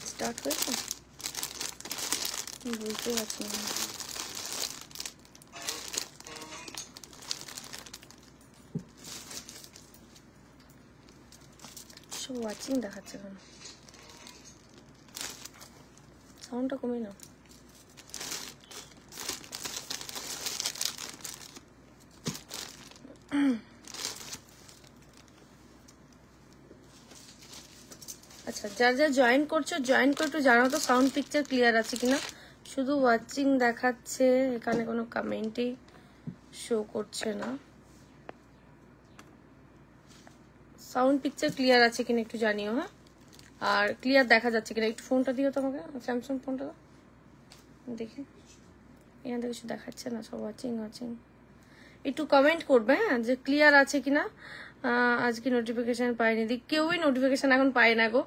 Start হয়েছে বুঝতে পারছি না। সব ওয়াচিং দেখাচ্ছে কেন? সাউন্ডটা কমে না। আচ্ছা, যারা যারা জয়েন করছো জয়েন করে একটু জানাও তো সাউন্ড পিকচার ক্লিয়ার আছে কিনা। শুধু ওয়াচিং দেখাচ্ছে, এখানে কোনো কমেন্টই শো করছে না। সাউন্ড পিকচার ক্লিয়ার আছে কিনা একটু জানিও। হ্যাঁ, আর ক্লিয়ার দেখা যাচ্ছে কিনা একটু ফোনটা দিও তো আমাকে, স্যামসাং ফোনটা দাও দেখি। এখান থেকে কিছু দেখাচ্ছে না, সব ওয়াচিং ওয়াচিং। একটু কমেন্ট করবে হ্যাঁ, যে ক্লিয়ার আছে কিনা। আজকে নোটিফিকেশন পাইনি, কেউই নোটিফিকেশন এখন পায় না গো।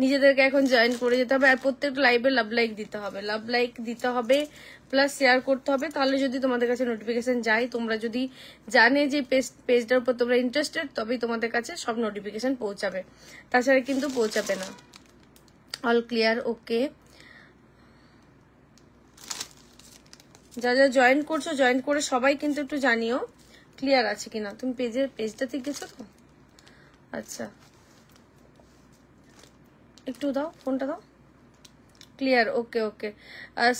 নিজেদেরকে এখন জয়েন করে যেতে হবে, আর প্রত্যেকটা লাইভে লাভ লাইক দিতে হবে, লাভ লাইক দিতে হবে, প্লাস শেয়ার করতে হবে। তাহলে যদি তোমাদের কাছে নোটিফিকেশন যায়, তোমরা যদি জানে যে পেজটার উপর তোমরা ইন্টারেস্টেড, তবেই তোমাদের কাছে সব নোটিফিকেশন পৌঁছাবে, তাছাড়া কিন্তু পৌঁছাবে না। অল ক্লিয়ার, ওকে। যারা যারা জয়েন করছো জয়েন করে সবাই কিন্তু একটু জানিও ক্লিয়ার আছে কিনা। তুমি পেজটাতে গেছো তো? আচ্ছা, একটু দাও, ফোনটা দাও। ক্লিয়ার, ওকে ওকে।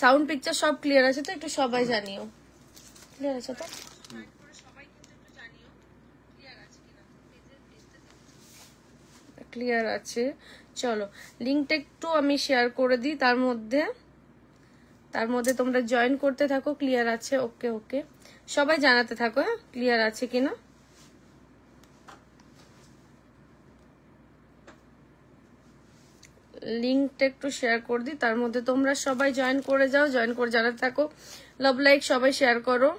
সাউন্ড পিকচার সব ক্লিয়ার আছে তো? একটু সবাই জানিও ক্লিয়ার আছে তো? ক্লিয়ার আছে। চলো, লিঙ্কটা একটু আমি শেয়ার করে দিই, তার মধ্যে তোমরা জয়েন করতে থাকো। ক্লিয়ার আছে, ওকে ওকে। সবাই জানাতে থাকো হ্যাঁ, ক্লিয়ার আছে কিনা। লিঙ্কটা একটু শেয়ার করে দিই, তার মধ্যে তোমরা সবাই জয়েন করে যাও, জয়েন করে জানাতে থাকো। লাভ লাইক সবাই শেয়ার করো।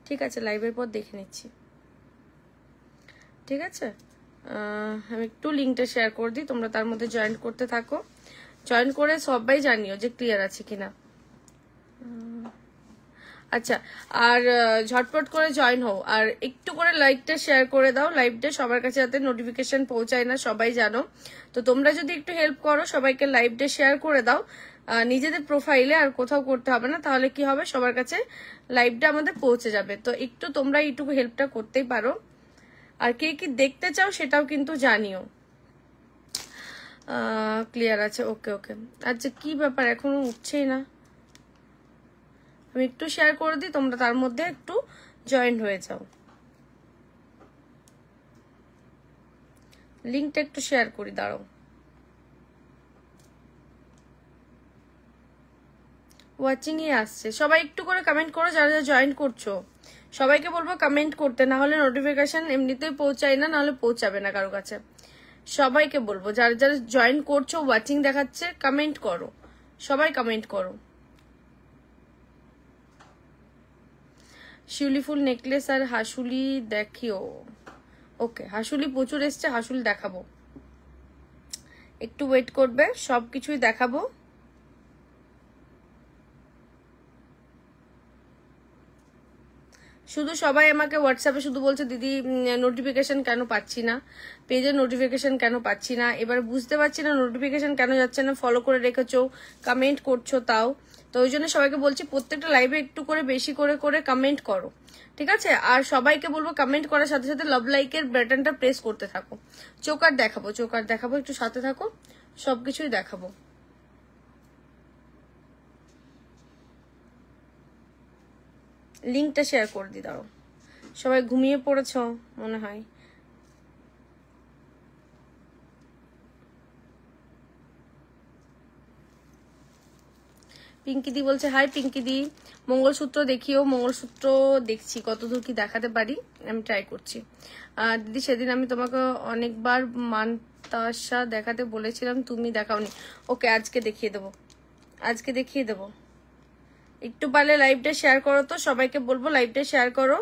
ঠিক আছে, লাইভের পর দেখে নিচ্ছি। ঠিক আছে, আমি একটু লিঙ্কটা শেয়ার করে দিই, তোমরা তার মধ্যে জয়েন করতে থাকো। জয়েন করে সবাই জানিও যে ক্লিয়ার আছে কিনা। আচ্ছা, আর ঝটপট করে জয়েন হও, আর একটু করে লাইকটা শেয়ার করে দাও। লাইভটা সবার কাছে যাতে নোটিফিকেশন পৌঁছায় না, সবাই জানো। তো তোমরা যদি একটু হেল্প করো, সবাইকে লাইভটা শেয়ার করে দাও নিজেদের প্রোফাইলে, আর কোথাও করতে হবে না। তাহলে কি হবে, সবার কাছে লাইভটা আমাদের পৌঁছে যাবে। তো একটু তোমরা এইটুকু হেল্পটা করতেই পারো। আর কে কি দেখতে চাও সেটাও কিন্তু জানিও। ক্লিয়ার আছে, ওকে ওকে। আচ্ছা, কি ব্যাপার এখনো উঠছেই না? আমি একটু শেয়ার করে দিই, তোমরা তার মধ্যে একটু জয়েন হয়ে যাও। লিঙ্কটা একটু শেয়ার করি, দাঁড়াও। ওয়াচিং ই আসছে, সবাই একটু করে কমেন্ট করো যারা যারা জয়েন করছো। সবাইকে বলবো কমেন্ট করতে, না হলে নোটিফিকেশন এমনিতেই পৌঁছায় না, নাহলে পৌঁছাবে না কারো কাছে। সবাইকে বলবো যারা যারা জয়েন করছো, ওয়াচিং দেখাচ্ছে, কমেন্ট করো, সবাই কমেন্ট করো। শিউলি ফুল নেকলেস আর হাসুলি দেখিও। ওকে, হাসুলি প্রচুর এসছে, হাসুলি দেখাবো, একটু ওয়েট করবে, সবকিছুই দেখাবো। শুধু সবাই আমাকে হোয়াটসঅ্যাপে শুধু বলছে দিদি নোটিফিকেশন কেন পাচ্ছি না, পেজের নোটিফিকেশন কেন পাচ্ছি না। এবার বুঝতে পারছি না নোটিফিকেশন কেন যাচ্ছে না। ফলো করে রেখেছো, কমেন্ট করছো তাও। তো ওই জন্য সবাইকে বলছি প্রত্যেকটা লাইভে একটু করে বেশি করে করে কমেন্ট করো, ঠিক আছে? আর সবাইকে বলবো কমেন্ট করার সাথে সাথে লাভ লাইকের বাটনটা প্রেস করতে থাকো। চোকার দেখাবো, চোকার দেখাবো, একটু সাথে থাকো, সবকিছুই দেখাবো। লিঙ্কটা শেয়ার করে দিই, দাও। সবাই ঘুমিয়ে পড়েছ মনে হয়। পিঙ্কি দি বলছে হাই পিঙ্কি দি, মঙ্গলসূত্র দেখিও। মঙ্গলসূত্র দেখছি কতদূর কি দেখাতে পারি, আমি ট্রাই করছি। দিদি সেদিন আমি তোমাকে অনেকবার মানতাসা দেখাতে বলেছিলাম, তুমি দেখাওনি। ওকে, আজকে দেখিয়ে দেবো, আজকে দেখিয়ে দেবো। একটু পারলে লাইভটা শেয়ার করো তো, সবাইকে বলবো লাইভটা শেয়ার করো।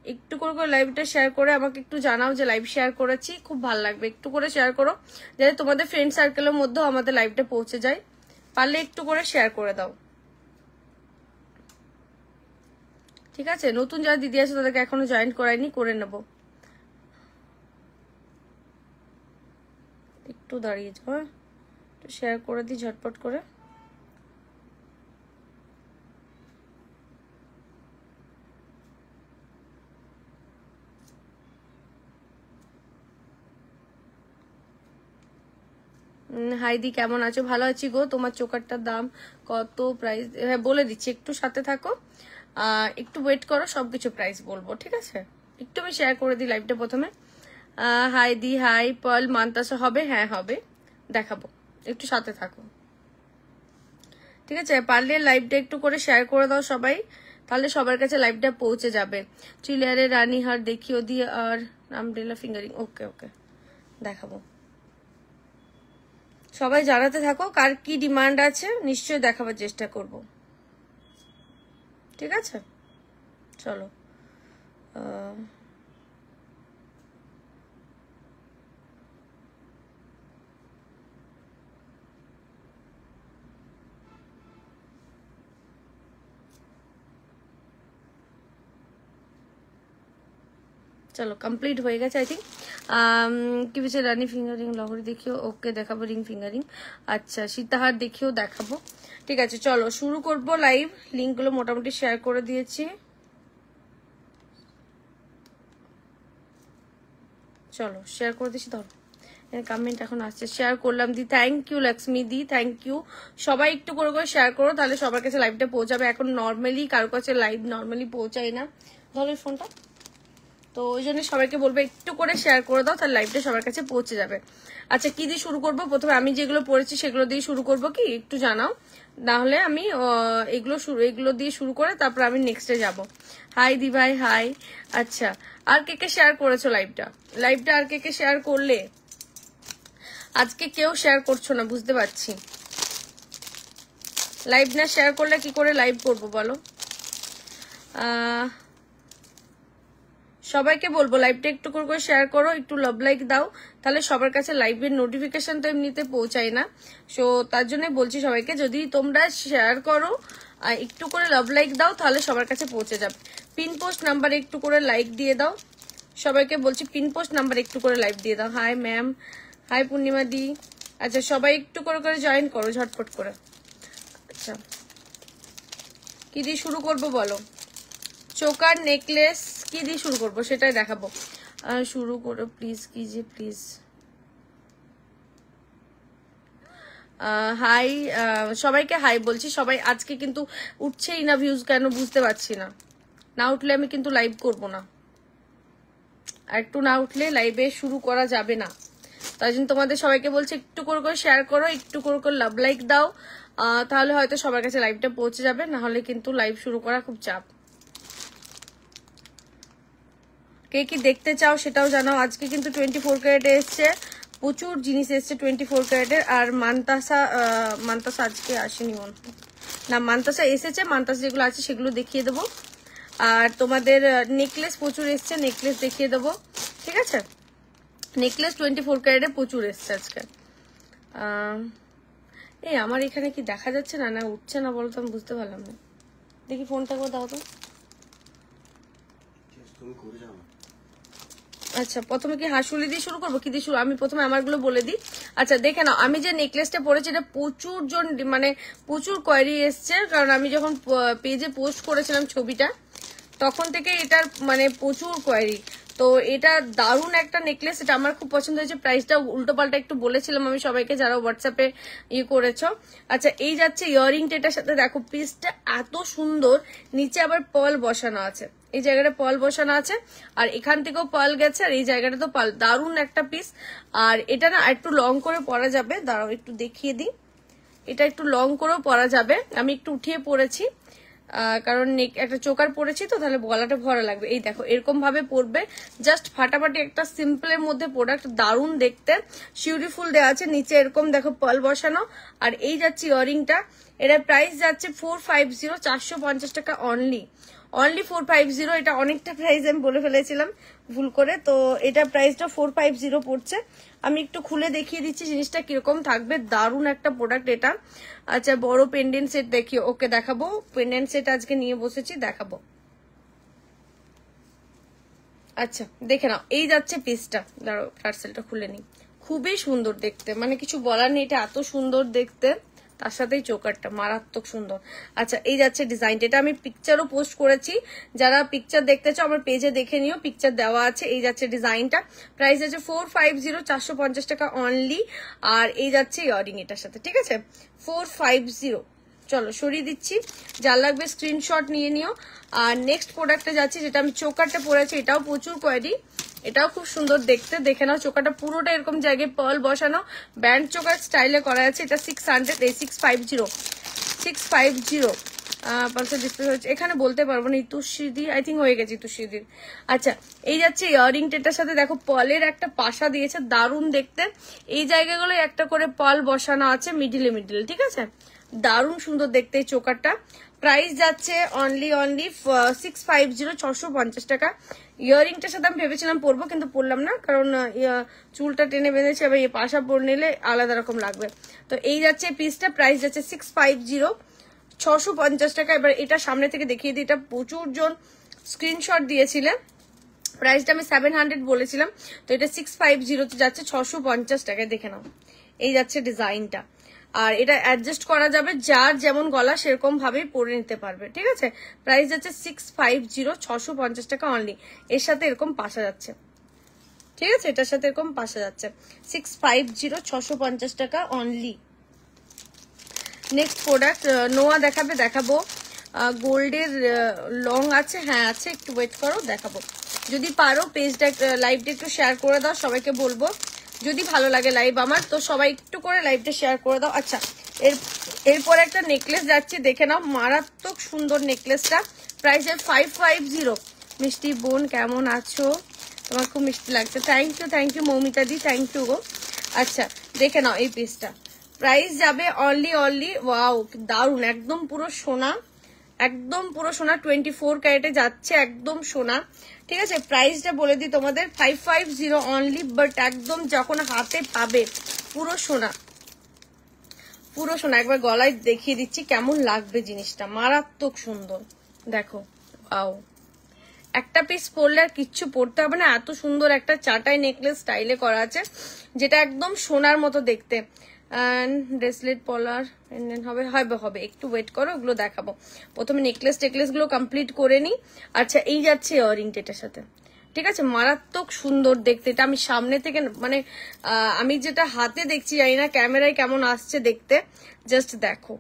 একটু করে করে লাইভটা শেয়ার করে আমাকে একটু জানাও যে লাইভ শেয়ার করেছি, খুব ভালো লাগবে। একটু করে শেয়ার করো যাতে তোমাদের ফ্রেন্ড সার্কেলের মধ্যেও আমাদের লাইভটা পৌঁছে যায়। পারলে একটু করে শেয়ার করে দাও, ঠিক আছে? নতুন যারা দিদি আছে তাদেরকে এখনো জয়েন করাইনি, করে নেব। একটু দাঁড়িয়ে যাও, হ্যাঁ, একটু শেয়ার করে দিই ঝটপট করে। হাইদি কেমন আছো? ভালো আছি গো। তোমার চোকারটার দাম কত, প্রাইস? হ্যাঁ বলে দিচ্ছি, একটু সাথে থাকো, একটু ওয়েট করো, সবকিছু প্রাইস বলবো, ঠিক আছে? একটু আমি শেয়ার করে দিই লাইভটা প্রথমে। হাইদি হাই, পার্ল মানতাসা হবে? হ্যাঁ হবে, দেখাবো, একটু সাথে থাকো, ঠিক আছে? পারলে লাইভটা একটু করে শেয়ার করে দাও সবাই, তাহলে সবার কাছে লাইভটা পৌঁছে যাবে। চিলিয়ারে রানীহার দেখিও দিয়ে, আর আমব্রেলা ফিঙ্গারিং। ওকে ওকে, দেখাবো। সবাই জানাতে থাকো কার কি ডিমান্ড আছে, নিশ্চয়ই দেখাবার চেষ্টা করব, ঠিক আছে? চলো, চলো কমপ্লিট হয়ে গেছে আই থিঙ্ক। কি বলছে, রানী ফিঙ্গারিং লহরি দেখিও। ওকে, দেখাবো রিং ফিঙ্গারিং। আচ্ছা, সীতাহার দেখিও, দেখাবো, ঠিক আছে? চলো শুরু করব লাইভ। লিঙ্কগুলো মোটামুটি শেয়ার করে দিয়েছি, চলো শেয়ার করে দিচ্ছি। ধরো, কমেন্ট এখন আসছে, শেয়ার করলাম দি। থ্যাংক ইউ লক্ষ্মী দি, থ্যাংক ইউ। সবাই একটু করে করে শেয়ার করো, তাহলে সবার কাছে লাইভটা পৌঁছাবে। এখন নর্মালি কারো কাছে লাইভ নর্মালি পৌঁছায় না, ধরো ফোনটা, তো ওই জন্য সবাইকে বলবো একটু করে শেয়ার করে দাও, তাহলে লাইভটা সবার কাছে পৌঁছে যাবে। আচ্ছা, কি দিয়ে শুরু করবো? প্রথমে আমি যেগুলো পড়েছি সেগুলো দিয়ে শুরু করবো কি, একটু জানাও, না হলে আমি এগুলো দিয়ে শুরু করে তারপর আমি নেক্সটে যাব। হাই দি ভাই, হাই। আচ্ছা, আর কে কে শেয়ার করেছো লাইভটা আর কে কে শেয়ার করলে? আজকে কেউ শেয়ার করছো না, বুঝতে পারছি। লাইভ না শেয়ার করলে কি করে লাইভ করবো বলো? সবাইকে বলবো লাইভটা একটু করে শেয়ার করো, একটু লাভ লাইক দাও, তাহলে সবার কাছে লাইভের নোটিফিকেশন তো এমনিতে পৌঁছায় না। সো তার জন্য বলছি সবাইকে, যদি তোমরা শেয়ার করো আর একটু করে লাভ লাইক দাও, তাহলে সবার কাছে পৌঁছে যাবে। পিন পোস্ট নাম্বারে একটু করে লাইক দিয়ে দাও, সবাইকে বলছি পিন পোস্ট নাম্বারে একটু করে লাইভ দিয়ে দাও। হাই ম্যাম, হাই পূর্ণিমা দি। আচ্ছা, সবাই একটু করে করে জয়েন করো ঝটপট করে। আচ্ছা, কি দিয়ে শুরু করবো বলো? চোকার নেকলেস কি দিয়ে শুরু করবো সেটাই দেখাবো। শুরু করো প্লিজ, কি যে প্লিজ। হাই, সবাইকে হাই বলছি। সবাই আজকে কিন্তু উঠছেই না ভিউজ, কেন বুঝতে পারছি না। না উঠলে আমি কিন্তু লাইভ করব না, আর একটু না উঠলে লাইভে শুরু করা যাবে না। তাই জন্য তোমাদের সবাইকে বলছি একটু করে করে শেয়ার করো, একটু করে করে লাভ লাইক দাও, তাহলে হয়তো সবার কাছে লাইভটা পৌঁছে যাবে, না হলে কিন্তু লাইভ শুরু করা খুব চাপ। কে কি দেখতে চাও সেটাও জানাও। আজকে কিন্তু 24 ক্যারেটে এসছে, প্রচুর জিনিস এসছে 24 ক্যারেটের। আর মানতাসা আজকে আসেনি মনে হয়, না মানতাসা এসেছে, মানতাসা যেগুলো আছে সেগুলো দেখিয়ে দেবো। আর তোমাদের নেকলেস প্রচুর এসছে, নেকলেস দেখিয়ে দেবো, ঠিক আছে? নেকলেস 24 ক্যারেটে প্রচুর এসছে আজকে। এই আমার এখানে কি দেখা যাচ্ছে না, না উঠছে না বলতো, আমি বুঝতে পারলাম না। দেখি ফোনটা করে দাও তো। আচ্ছা প্রথমে কি হাসুলি দিয়ে শুরু করবো, কি দিয়ে শুরু? আমি প্রথমে আমারগুলো বলে দিই। আচ্ছা দেখে নাও, আমি যে নেকলেসটা পরেছি এটা প্রচুর জন মানে প্রচুর কোয়ারি এসছে, কারণ আমি যখন পেজে পোস্ট করেছিলাম ছবিটা তখন থেকে এটার মানে প্রচুর কোয়ারি। তো এটা দারুণ একটা নেকলেস, এটা আমার খুব পছন্দ হয়েছে। প্রাইসটা উল্টো পাল্টা একটু বলেছিলাম আমি সবাইকে যারা হোয়াটসঅ্যাপে করেছো। আচ্ছা এই যাচ্ছে ইয়াররিংটা, এটার সাথে দেখো পিসটা এত সুন্দর, নিচে আবার পার্ল বসানো আছে, এই জায়গাটা পার্ল বসানো আছে, আর এখান থেকেও পার্ল গেছে, আর এই জায়গাটা তো পার্ল। দারুণ একটা পিস। আর এটা না একটু লং করে পরা যাবে, দাঁড়াও একটু দেখিয়ে দিই। এটা একটু লং করেও পরা যাবে, আমি একটু উঠিয়ে পরেছি কারণ একটা চোকার পরেছি তো, তাহলে গলাটা ভরা লাগবে। এই দেখো এরকম ভাবে পরবে, জাস্ট ফাটাফাটি একটা সিম্পলের মধ্যে প্রোডাক্ট, দারুণ দেখতে। শিউরি ফুল দেওয়া আছে, নিচে এরকম দেখো পার্ল বসানো। আর এই যাচ্ছে ইয়াররিংটা, এটার প্রাইস যাচ্ছে 450, 450 টাকা অনলি, অনলি 450। এটা অনেকটা প্রাইস আমি বলে ফেলেছিলাম ভুল করে, তো এটা প্রাইসটা 450 পড়ছে। আমি একটু খুলে দেখিয়ে দিচ্ছি জিনিসটা কিরকম থাকবে, দারুণ একটা প্রোডাক্ট এটা। আচ্ছা বড় পেন্ডেন্ট সেট দেখিও, ওকে দেখাবো, পেন্ডেন্ট সেট আজকে নিয়ে বসেছি, দেখাবো। আচ্ছা দেখে নাও, এই যাচ্ছে পিসটা, দাঁড়াও পার্সেলটা খুলে নিই। খুবই সুন্দর দেখতে, মানে কিছু বলার নেই, এটা এত সুন্দর দেখতে, তার সাথেই চোকারটা মারাত্মক সুন্দর। আচ্ছা এই যাচ্ছে ডিজাইনটা, এটা আমি পিকচারও পোস্ট করেছি, যারা পিকচার দেখতে চাও আমার পেজে দেখে নিও, পিকচার দেওয়া আছে। এই যাচ্ছে ডিজাইনটা, প্রাইস আছে 450, 450 টাকা অনলি। আর এই যাচ্ছে ইয়াররিং এটার সাথে, ঠিক আছে 450। চলো সরিয়ে দিচ্ছি, যার লাগবে স্ক্রিনশট নিয়ে নিও। আর নেক্সট প্রোডাক্টে যাচ্ছি, যেটা আমি চোকারটা পরেছি, এটাও প্রচুর কোয়ারি, এটাও খুব সুন্দর দেখতে। দেখে নাও চোকাটা পুরোটা এরকম জায়গায় পার্ল বসানো, ব্যান্ড চোকার স্টাইলে করা আছে। এটা 600, 650 পালসার ডিসপ্লে হচ্ছে, এখানে বলতে পারবো না। ইতুশ্রীদি আই থিঙ্ক হয়ে গেছে, ইতুশ্রীদির। আচ্ছা এই যাচ্ছে ইয়াররিংটার সাথে দেখো পার্লের একটা পাশা দিয়েছে, দারুণ দেখতে। এই জায়গাগুলো একটা করে পার্ল বসানো আছে মিডিলে, ঠিক আছে, দারুণ সুন্দর দেখতে এই চোকারটা। প্রাইস যাচ্ছে অনলি 650, 650 টাকা। ইয়াররিংটার সাথে আমি ভেবেছিলাম পরবো, কিন্তু পরলাম না, কারণ চুলটা টেনে বেঁধেছে, এবার এই পাশা পরে নিলে আলাদা রকম লাগবে। তো এই যাচ্ছে পিসটা, প্রাইস যাচ্ছে 650, 650 টাকা। এবার এটা সামনে থেকে দেখিয়ে দিই, এটা প্রচুর জন স্ক্রিনশট দিয়েছিলেন, প্রাইসটা আমি 700 বলেছিলাম, তো এটা 650 যাচ্ছে 650 টাকায়। দেখে নাও এই যাচ্ছে ডিজাইনটা, আর এটা অ্যাডজাস্ট করা যাবে, যার যেমন গলা সেরকম ভাবেই পরে নিতে পারবে, ঠিক আছে। প্রাইস যাচ্ছে 650, 650 টাকা অনলি। এর সাথে এরকম পাশা যাচ্ছে, ঠিক আছে, এটার সাথে এরকম পাশা যাচ্ছে 650, 650 টাকা অনলি। নেক্সট প্রোডাক্ট নোয়া দেখাবো। গোল্ডের লং আছে, হ্যাঁ আছে, একটু ওয়েট করো, দেখাবো। যদি পারো পেজটা লাইভটা একটু শেয়ার করে দাও, সবাইকে বলবো যদি ভালো লাগে লাইভ আমার, তো সবাই একটু করে লাইভটা শেয়ার করে দাও। আচ্ছা এরপর একটা নেকলেস যাচ্ছে, দেখে নাও, মারাত্মক সুন্দর নেকলেসটা, প্রাইস 550। মিষ্টি বোন কেমন আছো, তোমার খুব মিষ্টি লাগছে, থ্যাংক ইউ মৌমিতা দি, থ্যাংক ইউ গো। আচ্ছা দেখে নাও এই পিসটা, প্রাইস যাবে অনলি ওয়াও দারুন, একদম পুরো সোনা, একদম পুরো সোনা, 24 ক্যারেটে যাচ্ছে, একদম সোনা, ঠিক আছে। প্রাইসটা বলে দিই তোমাদের, 550 অনলি, বাট একদম যখন হাতে পাবে পুরো সোনা, পুরো সোনা। একবার গলায় দেখিয়ে দিচ্ছি কেমন লাগবে জিনিসটা, মারাত্মক সুন্দর দেখো, ওয়াও। একটা পিস পরলে আর কিচ্ছু পরতে হবে না, এত সুন্দর একটা চাটাই নেকলেস স্টাইলে করা আছে, যেটা একদম সোনার মতো দেখতে। ব্রেসলেট পলার হবে, একটু ওয়েট করো, ওগুলো দেখাবো। প্রথমে টেকলেস গুলো কমপ্লিট করে নি। আচ্ছা এই যাচ্ছে ইয়াররিংটা এটার সাথে, ঠিক আছে, মারাত্মক সুন্দর দেখতে। এটা আমি সামনে থেকে মানে আমি যেটা হাতে দেখছি, জানি না ক্যামেরায় কেমন আসছে দেখতে, জাস্ট দেখো,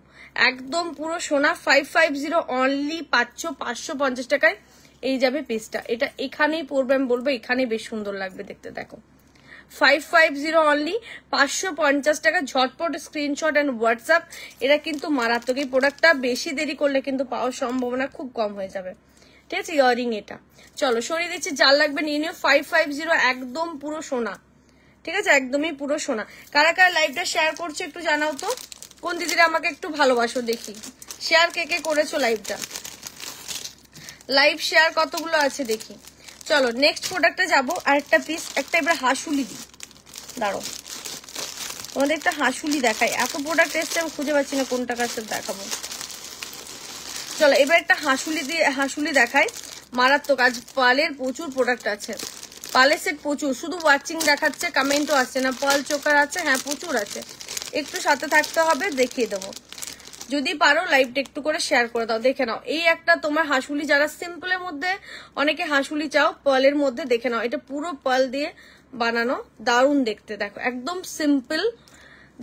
একদম পুরো সোনা। 550 অনলি, 550 টাকায় এই যাবে পিসটা। এটা এখানেই পরবে, আমি বলবো এখানেই বেশ সুন্দর লাগবে দেখতে, দেখো 550 অনলি, 550 টাকা। ঝটপট স্ক্রিনশট এন্ড হোয়াটসঅ্যাপ, এটা কিন্তু মারাত্মক। এই প্রোডাক্টটা বেশি দেরি করলে কিন্তু পাওয়ার সম্ভাবনা খুব কম হয়ে যাবে, ঠিক আছে। ইয়াররিং এটা, চলো সরিয়ে দিচ্ছি, যার লাগবে নিয়ে নিও। 550 একদম পুরো সোনা, ঠিক আছে, একদমই পুরো সোনা। কারা কারা লাইভটা শেয়ার করছো একটু জানাও তো, কোন দিদিরা আমাকে একটু ভালোবাসো দেখি, শেয়ার কে কে করেছো লাইভটা, লাইভ শেয়ার কতগুলো আছে দেখি। চলো নেক্সট প্রোডাক্টে যাবো, আরেকটা পিস, একটা এবার হাসুলি দিই, দাঁড়ো তোমাদের একটা হাসুলি দেখাই, এত প্রোডাক্ট এসছে আমি খুঁজে পাচ্ছি না কোনটা কাছে দেখাবো। চলো এবার একটা হাসুলি দেখাই, মারাত্মক। আজ পার্লের প্রচুর প্রোডাক্ট আছে, পার্লের সেট প্রচুর, শুধু ওয়াচিং দেখাচ্ছে, কমেন্টও আসছে না। পার্ল চোকার আছে, হ্যাঁ প্রচুর আছে, একটু সাথে থাকতে হবে, দেখিয়ে দেবো। যদি পারো লাইভটা একটু করে শেয়ার করে দাও, দেখে নাও। এই একটা তোমার হাঁসুলি, যারা সিম্পলের মধ্যে অনেকে হাঁসুলি চাও, পার্লের মধ্যে দেখে নাও, এটা পুরো পার্ল দিয়ে বানানো, দারুণ দেখতে। দেখো একদম সিম্পল,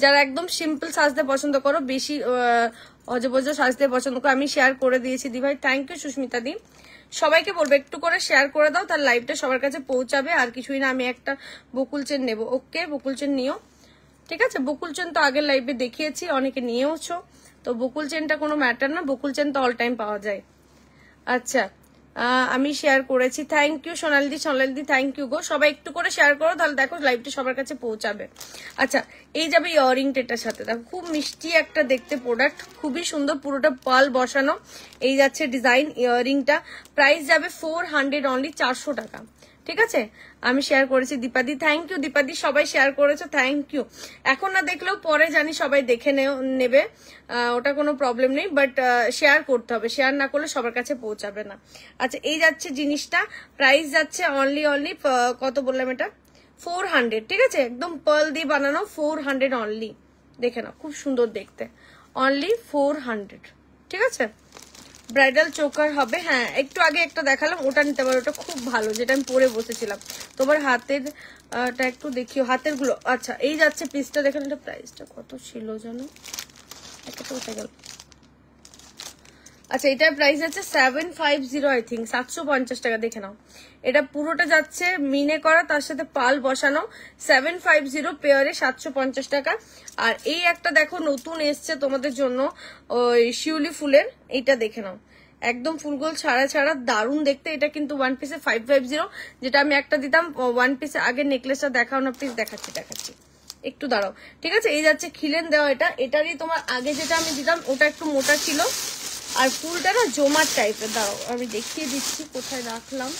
যারা একদম সিম্পল সাজতে পছন্দ করো, বেশি অজবজ সাজতে পছন্দ করো, আমি শেয়ার করে দিয়েছি দি ভাই। থ্যাংক ইউ সুস্মিতা দি। সবাইকে বলবো একটু করে শেয়ার করে দাও, তার লাইভটা সবার কাছে পৌঁছাবে। আর কিছুই না, আমি একটা বকুল চেন নেবো। ওকে, বকুল চেন নিও, ঠিক আছে। বকুল চেন তো আগের লাইভে দেখিয়েছি, অনেকে নিয়েওছো, তো বকুল চেনটা কোনো ম্যাটার না, বকুল চেন তো অল টাইম পাওয়া যায়। আচ্ছা, আমি শেয়ার করেছি, থ্যাংক ইউ সোনালিদি। সোনালিদি থ্যাংক ইউ গো। সবাই একটু করে শেয়ার করো, তাহলে দেখো লাইভটা সবার কাছে পৌঁছাবে। আচ্ছা, এই যাবে ইয়াররিংটার সাথে, দেখো খুব মিষ্টি একটা দেখতে প্রোডাক্ট, খুবই সুন্দর, পুরোটা পাল বসানো। এই যাচ্ছে ডিজাইন, ইয়াররিংটা প্রাইস যাবে 400 অনলি, 400 টাকা, ঠিক আছে। আমি শেয়ার করেছি দীপাদি, থ্যাংক ইউ দীপাদি, সবাই শেয়ার করেছো, থ্যাংক ইউ। এখন না দেখলেও পরে জানি সবাই দেখে নেবে, ওটা কোনো প্রবলেম নেই, বাট শেয়ার করতে হবে, শেয়ার না করলে সবার কাছে পৌঁছাবে না। আচ্ছা, এই যাচ্ছে জিনিসটা, প্রাইস যাচ্ছে অনলি কত বললাম এটা, 400, ঠিক আছে। একদম পার্ল দিয়ে বানানো, 400 অনলি, দেখে নাও, খুব সুন্দর দেখতে, অনলি 400, ঠিক আছে। ব্রাইডাল চোকার হবে, হ্যাঁ একটু আগে একটা দেখালাম, ওটা নিতে পারো, ওটা খুব ভালো, যেটা আমি পরে বসেছিলাম। তোমার হাতের একটু দেখিও, হাতের গুলো। আচ্ছা, এই যাচ্ছে পিসটা, দেখেন এটা প্রাইসটা কত ছিল জানো, একটা কোথায় গেল। আচ্ছা, এটার প্রাইস আছে 750, আই থিঙ্ক 750 টাকা, দেখে নাও। এটা পুরোটা যাচ্ছে মিনে করা, তার সাথে পাল বসানো, 750 পেয়ারে 750 টাকা। আর এই একটা দেখো নতুন এসছে তোমাদের জন্য, ওই শিউলি ফুলের, এইটা দেখে নাও, একদম ফুলগোল ছাড়া ছাড়া, দারুণ দেখতে। এটা কিন্তু ওয়ান পিসে 550, যেটা আমি একটা দিতাম ওয়ান পিসে। আগে নেকলেসটা দেখাও না প্লিজ, দেখাচ্ছি একটু দাঁড়াও, ঠিক আছে। এই যাচ্ছে খিলেন দেওয়া, এটারই তোমার আগে যেটা আমি দিতাম ওটা একটু মোটা ছিল, আর ফুলটা না জমার টাইপের। দাঁড়াও আমি দেখিয়ে দিচ্ছি কোথায় রাখলাম,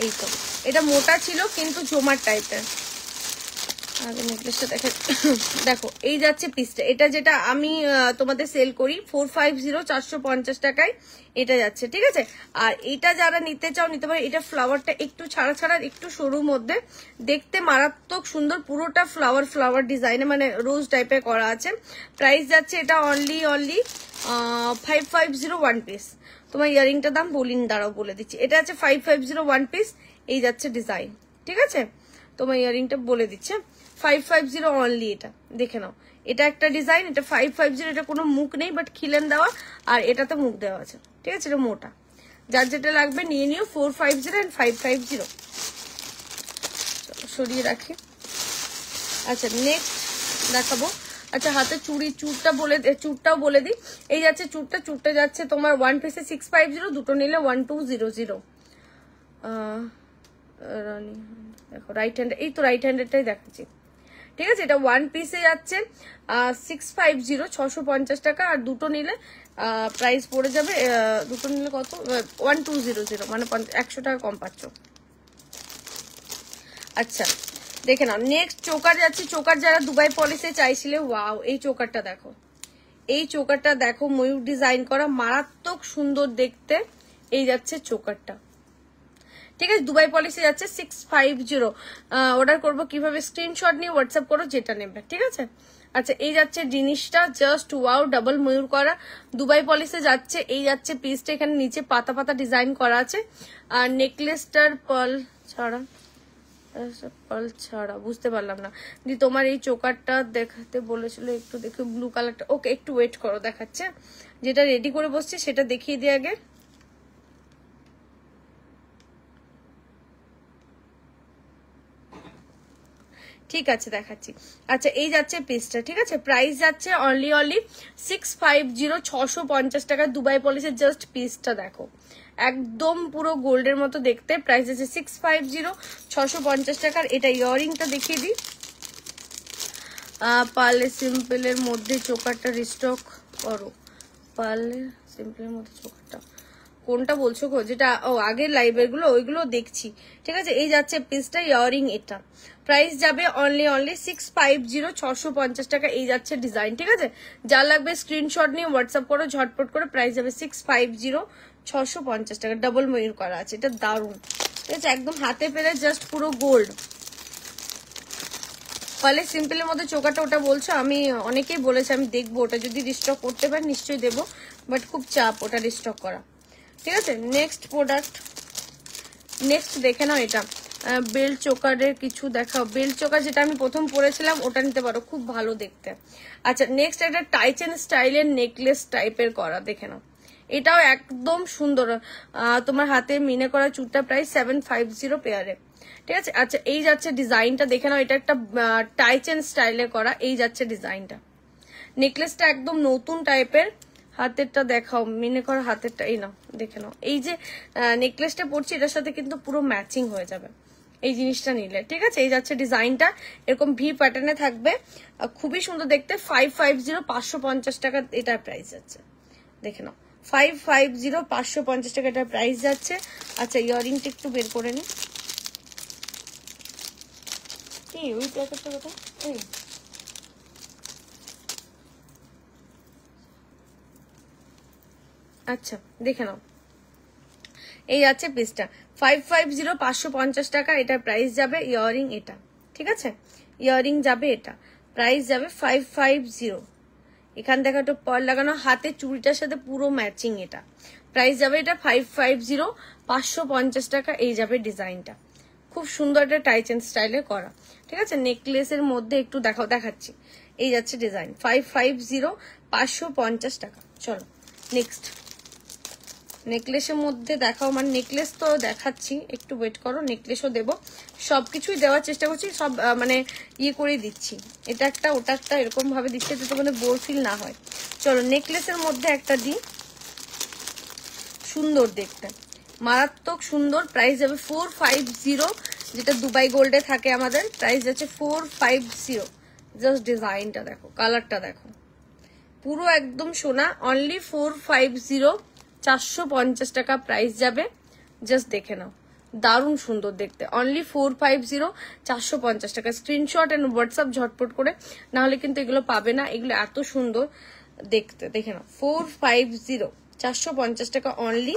এই তো, এটা মোটা ছিল কিন্তু জমার টাইপের। আগে নেকলেসটা দেখো, এই যাচ্ছে পিসটা, এটা যেটা আমি তোমাদের সেল করি 450, 450 টাকায় এটা যাচ্ছে, ঠিক আছে। আর এটা যারা নিতে চাও নিতে পারো। এটা ফ্লাওয়ারটা একটু ছাড়া ছাড়া, একটু সরুর মধ্যে, দেখতে মারাত্মক সুন্দর, পুরোটা ফ্লাওয়ার ডিজাইনে, মানে রোজ টাইপের করা আছে। প্রাইস যাচ্ছে এটা অনলি 550 ওয়ান পিস। তোমার ইয়ারিংটার দাম বলিনি, দাঁড়াও বলে দিচ্ছি। এটা আছে 550 ওয়ান পিস, এই যাচ্ছে ডিজাইন, ঠিক আছে। তোমার ইয়ারিংটা বলে দিচ্ছে 550 অনলি, এটা দেখে নাও। এটা একটা ডিজাইন, এটা 550, এটা কোনো মুখ নেই, বাট খিলেন দেওয়া, আর এটাতে মুখ দেওয়া আছে, ঠিক আছে। এটা মোটা, যার যেটা লাগবে নিয়ে নিও। 450 and 550, সরিয়ে রাখি। আচ্ছা, নেক্সট দেখাবো। আচ্ছা, হাতে চুড়টাও বলে দিই। এই যাচ্ছে চুড়টা যাচ্ছে তোমার ওয়ান পিসে 650, দুটো নিলে 1200। দেখো রাইট হ্যান্ড, এই তো রাইট হ্যান্ডেরটাই দেখাচ্ছি, ঠিক আছে। এটা ওয়ান পিসে যাচ্ছে 650, 650 টাকা, আর দুটো নিলে প্রাইস পড়ে যাবে, দুটো নিলে কত, 1200, মানে 100 টাকা কম পাচ্ছ। আচ্ছা, দেখে নাও। নেক্সট চোকার যাচ্ছে, চোকার যারা দুবাই পলিশে চাইছিলে, ওয়াও, এই চোকারটা দেখো, এই চোকারটা দেখো, ময়ূর ডিজাইন করা, মারাত্মক সুন্দর দেখতে। এই যাচ্ছে চোকারটা, ঠিক আছে। দুবাই পলিশে যাচ্ছে 650। অর্ডার করবো কিভাবে, স্ক্রিনশট নিয়ে হোয়াটসঅ্যাপ করো যেটা নেবে, ঠিক আছে। আচ্ছা, এই যাচ্ছে জিনিসটা, জাস্ট ওয়াও, ডাবল ময়ূর করা, দুবাই পলিশে যাচ্ছে। এই যাচ্ছে পিসটা, এখানে নিচে পাতা পাতা ডিজাইন করা আছে, আর নেকলেসটার পার্ল ছাড়া বুঝতে পারলাম না দি। তোমার এই চোকারটা দেখাতে বলেছিল, একটু দেখো ব্লু কালারটা। ওকে, একটু ওয়েট করো, দেখাচ্ছে। যেটা রেডি করে বসছে সেটা দেখিয়ে দিই আগে। ঠিক আছে, দেখাচ্ছি। আচ্ছা, এই যাচ্ছে পিসটা, ঠিক আছে। প্রাইস যাচ্ছে অনলি 650, 650 টাকা, দুবাই পলিশের। জাস্ট পিসটা দেখো, একদম পুরো গোল্ডের মতো দেখতে। প্রাইস আছে 650, 650 টাকার। এটা ইয়াররিংটা দেখিয়ে দিই। পার্লে সিম্পলের মধ্যে চোকারটা রিস্টক করো, পার্লে সিম্পলের মধ্যে চোকারটা কোনটা বলছো গো, যেটা ও আগের লাইভের গুলো ওইগুলো দেখছি, ঠিক আছে। এই যাচ্ছে পিসটা, ইয়ারিং এটা প্রাইস যাবে অনলি 650, 650 টাকা। এই যাচ্ছে ডিজাইন, ঠিক আছে। যা লাগবে স্ক্রিনশট নিয়ে হোয়াটসঅ্যাপ করো ঝটপট করে। প্রাইস যাবে 650, 650 টাকা। ডাবল ময়ূর করা আছে, এটা দারুন, ঠিক আছে। একদম হাতে পেলে জাস্ট পুরো গোল্ড। ফলে সিম্পলের মধ্যে চোকাটা ওটা বলছো, আমি অনেকেই বলেছে, আমি দেখবো ওটা যদি রিস্টক করতে পারি নিশ্চয়ই দেবো, বাট খুব চাপ ওটা রিস্টক করা, ঠিক আছে। নেক্সট প্রোডাক্ট, নেক্সট দেখে নাও এটা বেল্ট চোকারের কিছু দেখাও। বেল্ট চোকার যেটা আমি প্রথম পরেছিলাম ওটা নিতে পারো, খুব ভালো দেখতে। আচ্ছা নেক্সট একটা টাইচেন স্টাইলের নেকলেস টাইপের করা, দেখে নাও, এটাও একদম সুন্দর। তোমার হাতে মিনে করা চুটটা প্রাইস 750 পেয়ারে, ঠিক আছে। আচ্ছা এই যাচ্ছে ডিজাইনটা, দেখে নাও, এটা একটা টাইচেন স্টাইলে করা। এই যাচ্ছে ডিজাইনটা, নেকলেসটা একদম নতুন টাইপের। হাতেরটা দেখাও, মিনে করা হাতেরটা, এই নাও দেখে নাও। এই যে নেকলেসটা পরছি এটার সাথে কিন্তু পুরো ম্যাচিং হয়ে যাবে এই জিনিসটা নিলে, ঠিক আছে। এই যাচ্ছে ডিজাইনটা, এরকম ভি প্যাটার্নে থাকবে, খুবই সুন্দর দেখতে। 550, 550 টাকা এটার প্রাইস যাচ্ছে, দেখে নাও। 550, 550 টাকা এটার প্রাইস যাচ্ছে। আচ্ছা ইয়ারিংটা একটু বের করে নি, কি ওই প্যাকেটটা কথা, এই আচ্ছা দেখে নাও। এই আছে পিসটা 550, 550 টাকা এটার প্রাইস যাবে। ইয়ারিং এটা, ঠিক আছে, ইয়ারিং যাবে, এটা প্রাইস যাবে 550। এখান থেকে একটা পার লাগানো, হাতে চুড়িটার সাথে পুরো ম্যাচিং, এটা প্রাইস যাবে এটা 550, 550 টাকা। এই যাবে ডিজাইনটা, খুব সুন্দর একটা টাইচেন স্টাইলে করা, ঠিক আছে। নেকলেসের মধ্যে একটু দেখাচ্ছি। এই যাচ্ছে ডিজাইন 550, 550 টাকা। চলো নেক্সট নেকলেসের মধ্যে দেখাও, মানে নেকলেস তো দেখাচ্ছি, একটু ওয়েট করো, নেকলেসও দেবো, সবকিছুই দেওয়ার চেষ্টা করছি, সব মানে ইয়ে করে দিচ্ছি, এটা একটা ওটা একটা এরকম ভাবে দিচ্ছে যাতে মানে বোর ফিল না হয়। চলো নেকলেসের মধ্যে একটা দিই, সুন্দর দেখতে, মারাত্মক সুন্দর। প্রাইস যাবে 450, যেটা দুবাই গোল্ডে থাকে আমাদের, প্রাইস যাচ্ছে 450। জাস্ট ডিজাইনটা দেখো, কালারটা দেখো, পুরো একদম সোনা। অনলি 450, 450 টাকা প্রাইস যাবে। জাস্ট দেখে নাও, দারুণ সুন্দর দেখতে। অনলি 450, 450 টাকা। স্ক্রিনশট এন্ড হোয়াটসঅ্যাপ ঝটপট করে, না হলে কিন্তু এগুলো পাবে না, এগুলো এত সুন্দর দেখতে। দেখে নাও 450, 450 টাকা অনলি।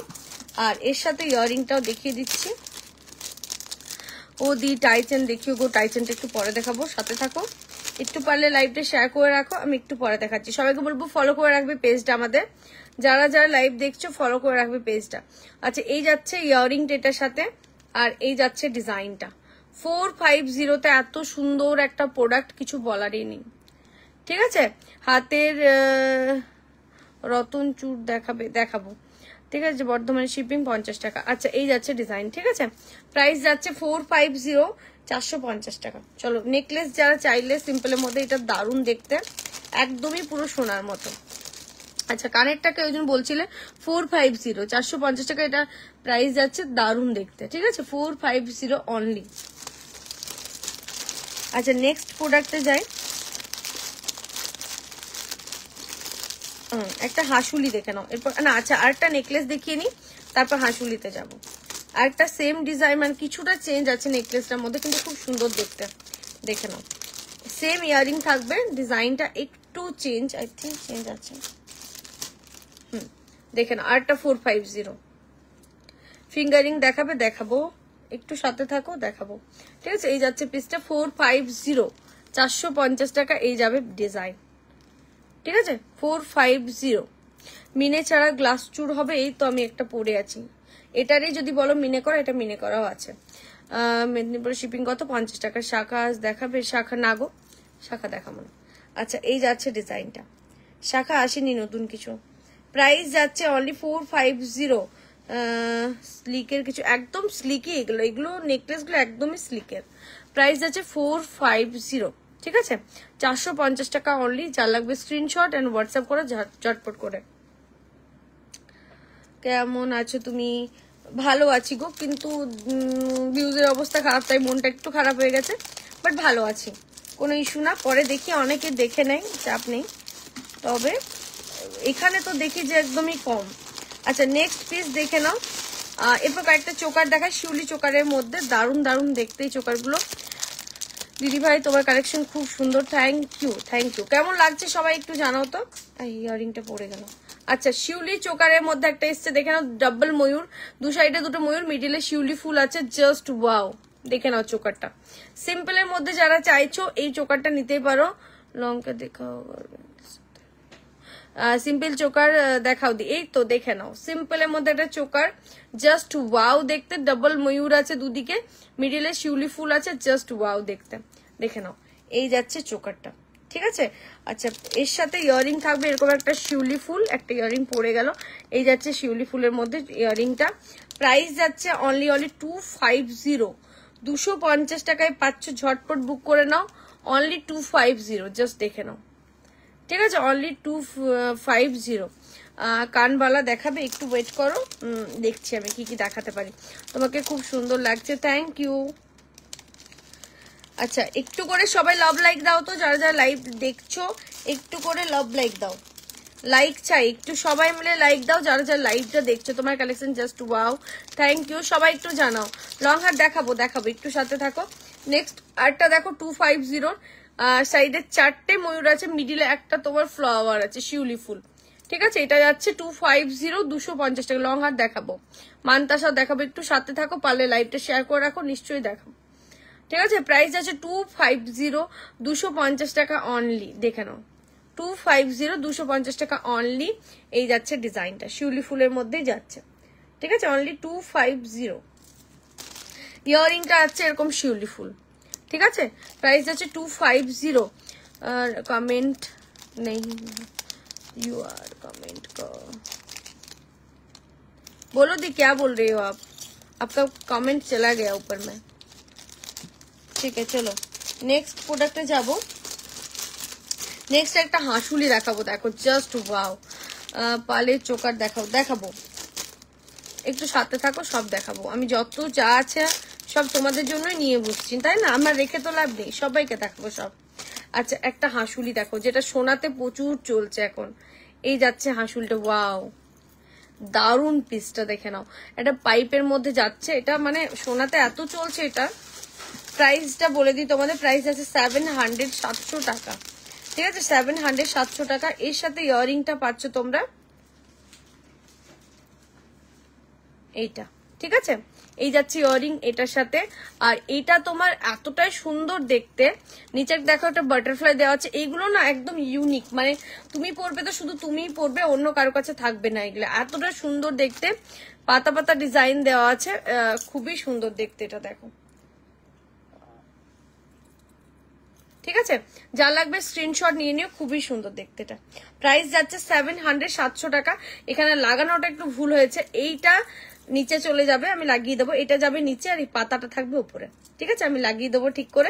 আর এর সাথে ইয়ারিংটাও দেখিয়ে দিচ্ছি। ও দি টাইচেন দেখিও গো, টাইচেনটা একটু পরে দেখাবো, সাথে থাকো। একটু পারলে লাইভটা শেয়ার করে রাখো, আমি একটু পরে দেখাচ্ছি। সবাইকে বলবো ফলো করে রাখবে পেজটা আমাদের, যারা যারা লাইভ দেখছো ফলো করে রাখবে পেজটা। আচ্ছা এই যাচ্ছে ইয়ারিংটা এটার সাথে, আর এই যাচ্ছে ডিজাইনটা। 450-তে এত সুন্দর একটা প্রোডাক্ট, কিছু বলারই নেই, ঠিক আছে। হাতের রতন চূড় দেখাবো, ঠিক আছে। বর্ধমানে শিপিং 50 টাকা। আচ্ছা এই যাচ্ছে ডিজাইন, ঠিক আছে। প্রাইস যাচ্ছে 450, 450 টাকা। চলো নেকলেস যারা চাইলে সিম্পলের মধ্যে, এটা দারুণ দেখতে, একদমই পুরো সোনার মতো। আচ্ছা কানেরটাকে ওই জন্য বলছিলে 450, 450 টাকা এটা প্রাইস যাচ্ছে, দারুণ দেখতে, ঠিক আছে। 450 অনলি। আচ্ছা নেক্সট প্রোডাক্টে যাই, একটা হাসুলি দেখে নাও এরপর না। আচ্ছা আরেকটা নেকলেস দেখিয়ে নি, তারপর হাসুলিতে যাবো। আরেকটা সেম ডিজাইন, মানে কিছুটা চেঞ্জ আছে নেকলেসটার মধ্যে, কিন্তু খুব সুন্দর দেখতে, দেখে নাও। সেম ইয়ারিং থাকবে, ডিজাইনটা একটু চেঞ্জ, আই থিঙ্ক চেঞ্জ আছে। দেখে নাও আরেকটা 450। ফিঙ্গারিং দেখাবো, একটু সাথে থাকো, দেখাবো, ঠিক আছে। এই যাচ্ছে পিসটা 450, 450 টাকা। এই যাবে ডিজাইন, ঠিক আছে। 450 মিনে ছাড়া গ্লাস চুর হবে। এই তো আমি একটা পরে আছি, এটারই যদি বলো মিনে করা, এটা মিনে করাও আছে। মেদিনীপুরে শিপিং কত? 50 টাকা। শাখা আজ দেখাবে? শাখা না গো, শাখা দেখাবো না। আচ্ছা এই যাচ্ছে ডিজাইনটা, শাখা আসেনি নতুন কিছু। প্রাইস যাচ্ছে অনলি 450। স্লিকের কিছু, একদম স্লিকি এগুলো নেকলেসগুলো একদমই স্লিকের। প্রাইস যাচ্ছে 450, ঠিক আছে। 450 টাকা অনলি। যা লাগবে স্ক্রিনশট এন্ড হোয়াটসঅ্যাপ করে ঝটপট করে। কেমন আছো তুমি? ভালো আছি গো, কিন্তু ভিউজের অবস্থা খারাপ, তাই মনটা একটু খারাপ হয়ে গেছে, বাট ভালো আছি, কোনো ইস্যু না। পরে দেখি, অনেকে দেখে নেই, চাপ নেই। তবে এখানে তো দেখি যে একদমই কম, আচ্ছা নেক্সট পিস দেখে নাও। এরপর কয়েকটা চোকার দেখায়, শিউলি চোকারের মধ্যে দারুণ দারুণ দেখতে এই চোকারগুলো। দিদি ভাই তোমার কালেকশন খুব সুন্দর, থ্যাংক ইউ থ্যাংক ইউ। কেমন লাগছে সবাই একটু জানাও তো। ইয়ারিংটা পড়ে গেল। আচ্ছা শিউলি চোকারের মধ্যে একটা এসছে দেখে নাও, ডাবল ময়ূর, দু সাইডে দুটো ময়ূর, মিডিলে শিউলি ফুল আছে, জাস্ট ওয়াও। দেখে নাও চোকারটা। সিম্পলের মধ্যে যারা চাইছো এই চোকারটা নিতেই পারো। লঙ্কা দেখাও, সিম্পল চোকার দেখাও দি। এই তো দেখে নাও, সিম্পলের মধ্যে একটা চোকার, জাস্ট ওয়াও দেখতে, ডাবল ময়ূর আছে দুদিকে, মিডিলে শিউলি ফুল আছে, জাস্ট ওয়াও দেখতে। দেখে নাও, এই যাচ্ছে চোকারটা, ঠিক আছে। আচ্ছা এর সাথে ইয়ারিং থাকবে এরকম একটা শিউলি ফুল, একটা ইয়ারিং পড়ে গেল, এই যাচ্ছে শিউলি ফুলের মধ্যে ইয়ারিংটা। প্রাইস যাচ্ছে অনলি 250, 250 টাকায় পাচ্ছ, ঝটপট বুক করে নাও, অনলি 250, জাস্ট দেখে নাও, ঠিক আছে, অনলি 250। কানবালা দেখাবে, একটু ওয়েট করো, দেখছি আমি কি কি দেখাতে পারি। তোমাকে খুব সুন্দর লাগছে, থ্যাংক ইউ। আচ্ছা একটু করে সবাই লাভ লাইক দাও তো, যারা যারা লাইভ দেখছো একটু করে লাভ লাইক দাও, লাইক চাই একটু, সবাই মিলে লাইক দাও যারা যারা লাইভটা দেখছো। তোমার collection just wow, thank you. সবাই একটু জানাও। লং হার দেখাবো দেখাবো, একটু সাথে থাকো। নেক্সট আরটা দেখো 250, সাইডে 4টে ময়ূর আছে, মিডিলে একটা তোমার ফ্লাওয়ার আছে, শিউলি ফুল, ঠিক আছে। এটা যাচ্ছে 250, 250 টাকা। লং হার দেখাবো, মানতাসা দেখাবো, একটু সাথে থাকো, পারলে লাইভটা শেয়ার করে রাখো, নিশ্চয়ই দেখাবো, ঠিক আছে। প্রাইস আছে 250, 250 টাকা অনলি, দেখে নাও, 250, 250 টাকা অনলি। এই যাচ্ছে ডিজাইনটা, শিউলি ফুলের মধ্যেই যাচ্ছে, ঠিক আছে, অনলি 250। ইয়ারিংটা আছে এরকম শিউলি ফুল, ঠিক আছে। প্রাইস আছে 250। আর কमेंट नहीं, यू आर कमेंट का बोलो दी, क्या बोल रही हो आप? आपका कमेंट चला गया ऊपर में, ठीक है। चलो नेक्स्ट प्रोडक्टे जाबो। नेक्स्ट একটা হাঁসুলি দেখাবো, দেখো জাস্ট ওয়াও। পালে চোকার দেখাবো, একটু সাথে থাকো, সব দেখাবো আমি, যত যা আছে সব তোমাদের জন্যই নিয়ে বসছি, তাই না, আমার রেখে তো লাভ নেই, সবাইকে দেখাবো সব। আচ্ছা একটা হাঁসুলি দেখো, যেটা সোনাতে প্রচুর চলছে এখন, এই যাচ্ছে হাঁসুলটা, ওয়াও দারুন পিসটা দেখে নাও। এটা পাইপের মধ্যে যাচ্ছে, এটা মানে সোনাতে এত চলছে এটা। প্রাইসটা বলে দিই তোমাদের, প্রাইস আছে 700, 700 টাকা, ঠিক আছে, 700, 700 টাকা। এর সাথে ইয়ারিংটা পাচ্ছ তোমরা এইটা, ঠিক আছে, এই যাচ্ছে ইয়ারিং এটার সাথে। আর এটা তোমার এতটাই সুন্দর দেখতে, নিচে দেখো একটা বাটারফ্লাই দেওয়া আছে, এইগুলো না একদম ইউনিক, মানে তুমি পরবে তো শুধু তুমিই পরবে, অন্য কারো কাছে থাকবে না এগুলো, এতটা সুন্দর দেখতে, পাতা পাতা ডিজাইন দেওয়া আছে, খুবই সুন্দর দেখতে এটা, দেখো, ঠিক আছে। যা লাগবে স্ক্রিনশট নিয়ে নিও, খুবই সুন্দর দেখতে এটা। প্রাইস যাচ্ছে 700, 700 টাকা। এখানে লাগানোটা একটু ভুল হয়েছে, এইটা নিচে চলে যাবে, আমি লাগিয়ে দেবো, এটা যাবে নিচে আর এই পাতাটা থাকবে উপরে, ঠিক আছে, আমি লাগিয়ে দেবো ঠিক করে।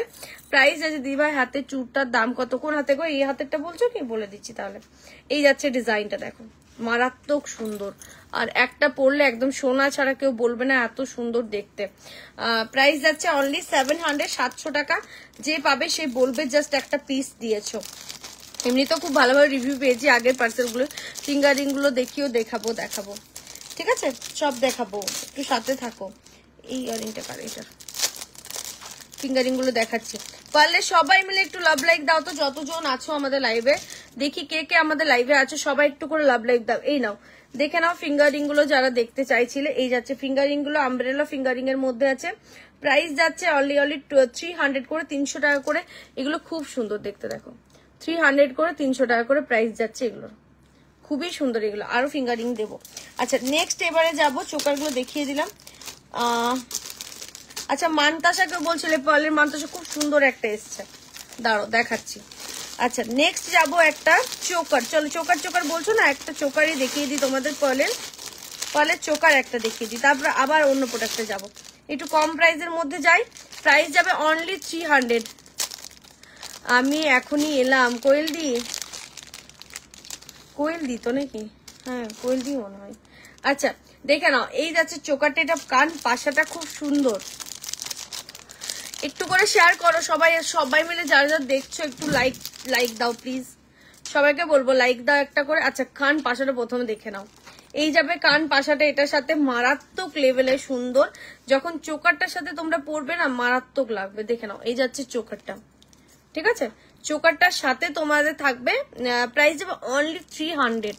প্রাইস আছে দিদিভাই হাতে চুড়টার দাম কত, কোন হাতে গো, এই হাতেরটা বলছো কি, বলে দিচ্ছি তাহলে। এই যাচ্ছে ডিজাইনটা, দেখো মারাত্মক সুন্দর, আর একটা পরলে একদম সোনা ছাড়া কেউ বলবে না, এত সুন্দর দেখতে। প্রাইস যাচ্ছে অনলি 700, 700 টাকা। যে পাবে সে বলবে জাস্ট একটা পিস দিয়েছো। এমনি তো খুব ভালোভাবে রিভিউ পেয়েছি আগের পার্সেলগুলো, ফিঙ্গারিং গুলো দেখাবো, ঠিক আছে, সব দেখাবো, একটু সাথে থাকো। এই ইয়ারিংটা কার, এটা ফিঙ্গারিং গুলো দেখাচ্ছি, পারলে সবাই মিলে একটু লাভ লাইক দাও তো, যতজন আছো আমাদের লাইভে, দেখি কে কে আমাদের লাইভে আছো, সবাই একটু করে লাভ লাইক দাও। এই নাও দেখে নাও ফিঙ্গারিং গুলো যারা দেখতে চাইছিলে, এই যাচ্ছে ফিঙ্গারিং গুলো, আমব্রেলা ফিঙ্গারিং এর মধ্যে আছে। প্রাইস যাচ্ছে অনলি 300 করে, 300 টাকা করে। এগুলো খুব সুন্দর দেখতে, দেখো 300 করে, 300 টাকা করে প্রাইস যাচ্ছে এগুলো, খুবই সুন্দর এগুলো, আরো ফিঙ্গারিং দেবো। আচ্ছা নেক্সট এবারে যাবো, চোকার গুলো দেখিয়ে দিলাম। আচ্ছা মানতাসা কেউ বলছিলে, পার্লের মানতাসা খুব সুন্দর একটা এসছে, দাঁড়ো দেখাচ্ছি। আচ্ছা নেক্সট যাবো একটা চোকার, চলো চোকার বলছো না, একটা চোকারই দেখিয়ে দিই তোমাদের, পার্লের চোকার একটা দেখিয়ে দিই, তারপর আবার অন্য প্রোডাক্টে যাবো। একটু কম প্রাইসের মধ্যে যাই, প্রাইস যাবে অনলি 300। আমি এখনই এলাম, কোয়েল দি তো নাকি, হ্যাঁ কোয়েল দি মনে হয়। আচ্ছা দেখে নাও, এই যাচ্ছে চোকারটা, এটা কান পাশাটা খুব সুন্দর, একটু করে শেয়ার করো সবাই মিলে, যারা যারা দেখছো একটু লাইক দাও প্লিজ, সবাইকে বলবো লাইক দাও একটা করে। আচ্ছা কান পাশাটা প্রথমে দেখে নাও, এই যাবে কান পাশাটা এটার সাথে, মারাত্মক লেভেলে সুন্দর। যখন চোকারটার সাথে তোমরা পরবে না মারাত্মক লাগবে। দেখে নাও, এই যাচ্ছে চোকারটা, ঠিক আছে? চোকারটার সাথে তোমাদের থাকবে, প্রাইস যাবে অনলি 300।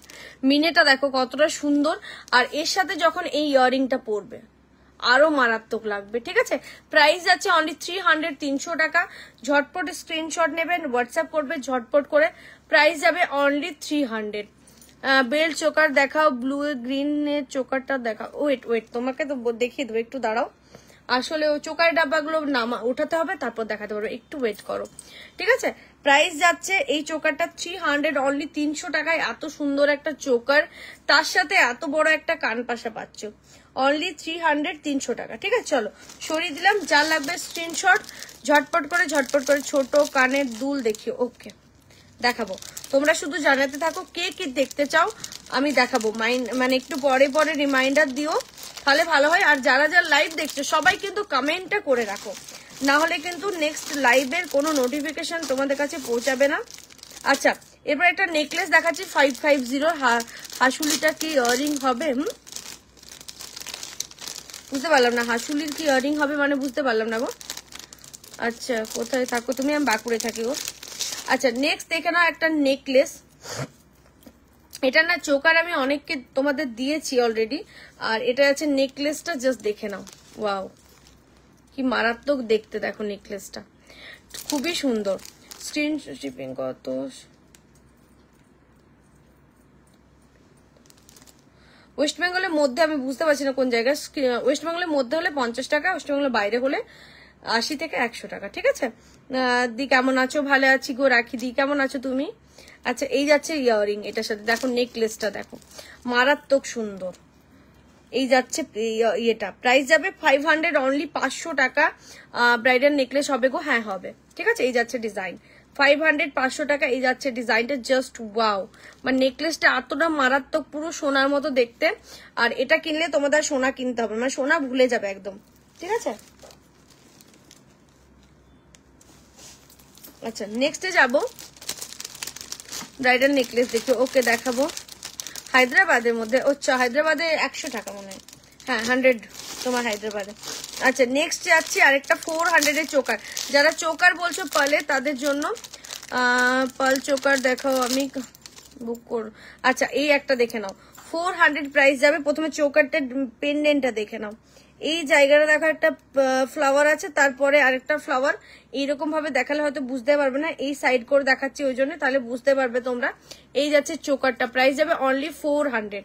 মিনেটা দেখো কতটা সুন্দর, আর এর সাথে যখন এই ইয়াররিংটা পরবে আরো মারাত্মক লাগবে, ঠিক আছে? প্রাইস যাচ্ছে অনলি 300, 300 টাকা। ঝটপট স্ক্রিনশট নেবেন, হোয়াটসঅ্যাপ করবে ঝটপট করে। প্রাইস যাবে অনলি 300। বেল্ট চোকার দেখাও, ব্লু গ্রিন এর চোকারটা দেখাও। ওয়েট তোমাকে তো দেখিয়ে দেবো, একটু দাঁড়াও। আসলে ওই চোকার ডাব্বাগুলো নামা উঠাতে হবে, তারপর দেখাতে পারবো, একটু ওয়েট করো, ঠিক আছে? প্রাইস যাচ্ছে এই চোকারটা 300, অনলি 300 টাকায়। এত সুন্দর একটা চোকার, তার সাথে এত বড় একটা কান পাশা পাচ্ছ, অনলি 300, 300 টাকা, ঠিক আছে? চলো সরিয়ে দিলাম, যা লাগবে স্ক্রিনশট ঝটপট করে ছোট কানের দুল দেখিও। ওকে, দেখাবো, তোমরা শুধু জানাতে থাকো কে কি দেখতে চাও, আমি দেখাবো। মানে একটু পরে পরে রিমাইন্ডার দিও, তাহলে ভালো হয়। আর যারা যারা লাইভ দেখছো সবাই কিন্তু কমেন্টটা করে রাখো, না হলে কিন্তু নেক্সট লাইভের কোনো নোটিফিকেশন তোমাদের কাছে পৌঁছাবে না। আচ্ছা, এবার একটা নেকলেস দেখাচ্ছি 550। হাসুলিটা কি ইয়াররিং হবে? বুঝতে পারলাম না, হাসুলির কি ইয়াররিং হবে মানে বুঝতে পারলাম না গো। আচ্ছা, কোথায় থাকো তুমি? আমি বাঁকুড়ে থাকি গো। আচ্ছা, নেক্সট দেখে নাও একটা নেকলেস। এটা না চোকার আমি অনেককে তোমাদের দিয়েছি অলরেডি, আর এটা আছে নেকলেসটা, জাস্ট দেখে নাও। ওয়াও, কি মারাত্মক দেখতে, দেখো নেকলেসটা খুবই সুন্দর। স্ক্রিন শিপিং কত? ওয়েস্ট বেঙ্গলের মধ্যে আমি বুঝতে পারছি না কোন জায়গায়। ওয়েস্ট বেঙ্গলের মধ্যে হলে 50 টাকা, ওয়েস্ট বেঙ্গলের বাইরে হলে 80 থেকে 100 টাকা, ঠিক আছে? দি কেমন আছো? ভালো আছি গো রাখি দি, কেমন আছো তুমি? আচ্ছা, এই যাচ্ছে ইয়াররিং এটার সাথে, দেখো নেকলেসটা দেখো মারাত্মক সুন্দর। এই যাচ্ছে ইয়েটা, প্রাইস যাবে 500, অনলি 500 টাকা। ব্রাইডাল নেকলেস হবে গো, হ্যাঁ হবে, ঠিক আছে? এই যাচ্ছে ডিজাইন 500, 500 টাকা। এই যাচ্ছে ডিজাইনটা, জাস্ট ওয়াও, মানে নেকলেসটা এতটা মারাত্মক, পুরো সোনার মতো দেখতে। আর এটা কিনলে তোমাদের সোনা কিনতে হবে, মানে সোনা ভুলে যাবে একদম, ঠিক আছে? আচ্ছা, নেক্সটে যাবো ব্রাইডাল নেকলেস দেখি। ওকে, দেখাবো হায়দ্রাবাদের মধ্যে। আচ্ছা, হায়দ্রাবাদে 100 টাকা মনে হয়, হ্যাঁ 100 তোমার হায়দ্রাবাদে। আচ্ছা, নেক্সট যাচ্ছি আরেকটা 400 এর চোকার। যারা চোকার বলছো পালে, তাদের জন্য পাল চোকার দেখাও, আমি বুক করব। আচ্ছা, এই একটা দেখে নাও, 400 প্রাইস যাবে। প্রথমে চোকারটা পেন্ডেন্টটা দেখে নাও, এই জায়গাটা দেখো একটা ফ্লাওয়ার আছে, তারপরে আরেকটা ফ্লাওয়ার। এইরকম ভাবে দেখালে হয়তো বুঝতে পারবে না, এই সাইড করে দেখাচ্ছি ওই জন্য, তাহলে বুঝতে পারবে তোমরা। এই যাচ্ছে চোকারটা, প্রাইস যাবে অনলি 400।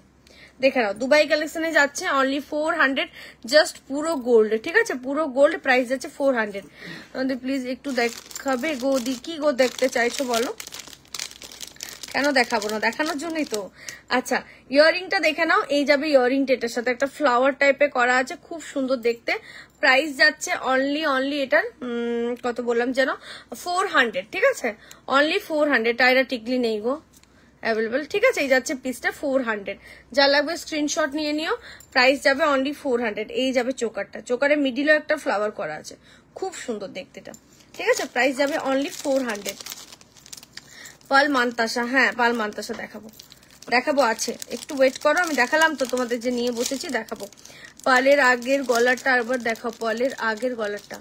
দেখে নাও, দুবাই কালেকশনে যাচ্ছে অনলি 400, জাস্ট পুরো গোল্ড, ঠিক আছে? পুরো গোল্ড, প্রাইস যাচ্ছে 400। তোমাদের প্লিজ একটু দেখাবে গো দি, কি গো দেখতে চাইছো বলো? কেন দেখাবো না, দেখানোর জন্যই তো। আচ্ছা, ইয়াররিংটা দেখে নাও, এই যাবে ইয়াররিংটা, এটার সাথে একটা ফ্লাওয়ার টাইপের করা আছে, খুব সুন্দর দেখতে। প্রাইস যাচ্ছে অনলি এটার কত বললাম যেন, 400, ঠিক আছে? অনলি 400। টাইরা টিকলি নেই গো অ্যাভেলেবল, ঠিক আছে? এই যাচ্ছে পিসটা 400। যা লাগবে স্ক্রিনশট নিয়ে নিও। প্রাইস যাবে অনলি 400। এই যাবে চোকারটা, চোকারের মিডিলেও একটা ফ্লাওয়ার করা আছে, খুব সুন্দর দেখতেটা, ঠিক আছে? প্রাইস যাবে অনলি 400। পাল মান্তাসা, হ্যাঁ পাল মান্তাসা দেখাবো আছে, একটু ওয়েট করো, আমি দেখালাম তো তোমাদের যে নিয়ে বসেছি, দেখাবো। পালের আগের গলাটা আবার দেখাও, পালের আগের গলাটা।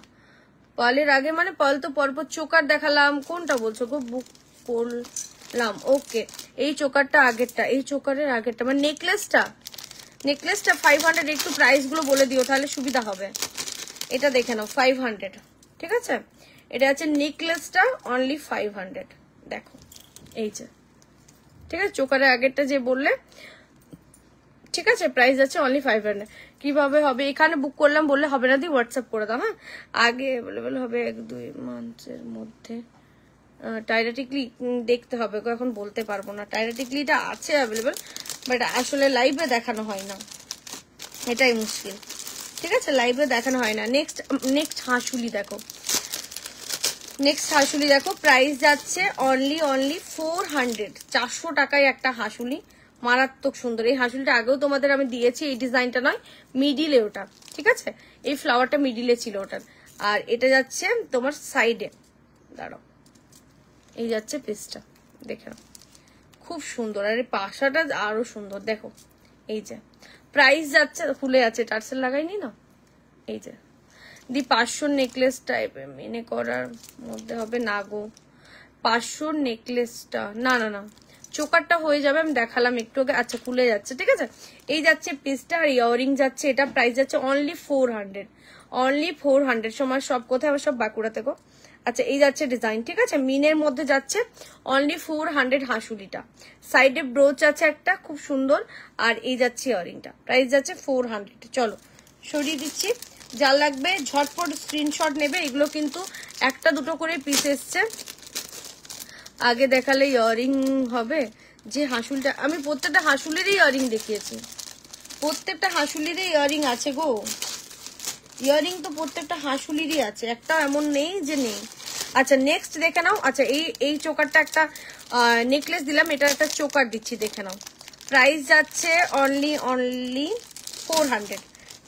পালের আগে মানে পাল তো পরপর চোকার দেখালাম, কোনটা বলছো গো? বুক করলাম, ওকে। এই চোকারটা আগেরটা, এই চোকারের আগেরটা মানে নেকলেসটা 500। একটু প্রাইস গুলো বলে দিও, তাহলে সুবিধা হবে। এটা দেখে নাও 500, ঠিক আছে? এটা আছে নেকলেসটা অনলি 500, দেখো এই যে, ঠিক আছে? চোকারের আগেরটা যে বললে, ঠিক আছে? প্রাইস আছে অনলি 500। কিভাবে হবে? এখানে বুক করলাম বললে হবে না, দিয়ে হোয়াটসঅ্যাপ করে দাও, হ্যাঁ? আগে অ্যাভেলেবেল হবে 1-2 মান্থের মধ্যে। টাইরা টিকলি দেখতে হবে, এখন বলতে পারবো না। টাইরা টিকলিটা আছে অ্যাভেলেবেল, বাট আসলে লাইভে দেখানো হয় না, এটাই মুশকিল, ঠিক আছে? লাইভে দেখানো হয় না। নেক্সট হাঁসুলি দেখো, প্রাইস যাচ্ছে অনলি 400, 400 টাকায় একটা হাঁসুলি, মারাত্মক সুন্দর। এই হাঁসুলিটা আগেও তোমাদের আমি দিয়েছি, এই ডিজাইনটা নয়, মিডিলে ওটা, ঠিক আছে? এই ফ্লাওয়ারটা মিডিলে ছিল ওটার। আর এটা যাচ্ছে তোমার সাইডে, দাঁড়াও, এই যাচ্ছে পিসটা, দেখে নাও খুব সুন্দর। আর এই পাশাটা আরো সুন্দর, দেখো এই যে প্রাইস যাচ্ছে, খুলে আছে, টার্সেল লাগাইনি না, এই যে দি 500 নেকলেস টাইপের মেনে করার মধ্যে হবে না গো, 500 নেকলেসটা না না না, চোকারটা হয়ে যাবে, আমি দেখালাম একটু আগে। আচ্ছা খুলে যাচ্ছে, ঠিক আছে। এই যাচ্ছে পিসটা, আর ইয়াররিং যাচ্ছে, এটা প্রাইস যাচ্ছে অনলি 400, অনলি 400। সময় সব কোথায় আবার সব বাঁকুড়াতে গো। আচ্ছা এই যাচ্ছে ডিজাইন, ঠিক আছে, মিনের মধ্যে যাচ্ছে অনলি 400 হাসুলিটা, সাইডে ব্রোচ আছে একটা খুব সুন্দর, আর এই যাচ্ছে ইয়াররিংটা, প্রাইস যাচ্ছে 400। চলো সরিয়ে দিচ্ছি, যা লাগবে ঝটপট স্ক্রিনশট নেবে। এগুলো কিন্তু একটা দুটো করে পিস এসছে, আগে দেখালে ইয়াররিং হবে। যে হাসুলটা আমি প্রত্যেকটা হাসুলেরই ইয়াররিং দেখিয়েছি, প্রত্যেকটা হাসুলিরই ইয়াররিং আছে গো, ইয়াররিং তো প্রত্যেকটা হাসুলিরই আছে, একটা এমন নেই যে নেই। আচ্ছা নেক্সট দেখে নাও। আচ্ছা এই চোকারটা একটা নেকলেস দিলাম, এটা একটা চোকার দিচ্ছি, দেখে নাও। প্রাইস যাচ্ছে অনলি 400,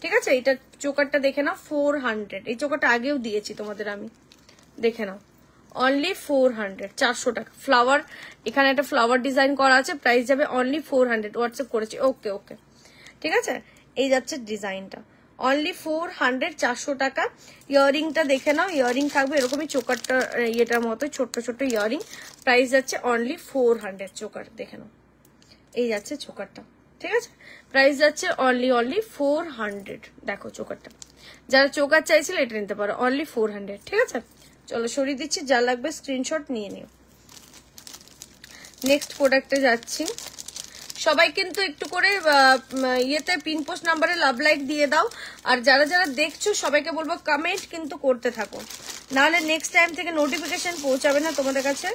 ঠিক আছে। এটা চোকারটা দেখে নাও 400, এই চোকারটা আগেও দিয়েছি তোমাদের আমি, দেখে নাও অনলি 400, 400 টাকা। ফ্লাওয়ার, এখানে একটা ফ্লাওয়ার ডিজাইন করা আছে, প্রাইস যাবে অনলি 400, হোয়াটসঅ্যাপ করেছি। ওকে ওকে ঠিক আছে, এই যাচ্ছে ডিজাইনটা অনলি 400, 400 টাকা। ইয়াররিংটা দেখে নাও, ইয়াররিং থাকবে এরকমই চোকারটা ইয়েটার মতো ছোট্ট ছোট্ট ইয়াররিং, প্রাইস যাচ্ছে অনলি 400। চোকার দেখে নাও, এই যাচ্ছে চোকারটা, ঠিক আছে, প্রাইস যাচ্ছে অনলি 400। দেখো চোকারটা, যারা চোকার চাইছিল এটা নিতে পারো, অনলি 400, ঠিক আছে। চলো সরিয়ে দিচ্ছি, যা লাগবে স্ক্রিনশট নিয়ে নিও। নেক্সট প্রোডাক্টে যাচ্ছি। সবাই কিন্তু একটু করে ইয়েতে পিন পোস্ট নাম্বারে লাভ লাইক দিয়ে দাও, আর যারা যারা দেখছো সবাইকে বলবো কমেন্ট কিন্তু করতে থাকো, নাহলে নেক্সট টাইম থেকে নোটিফিকেশন পৌঁছাবে না তোমাদের কাছে।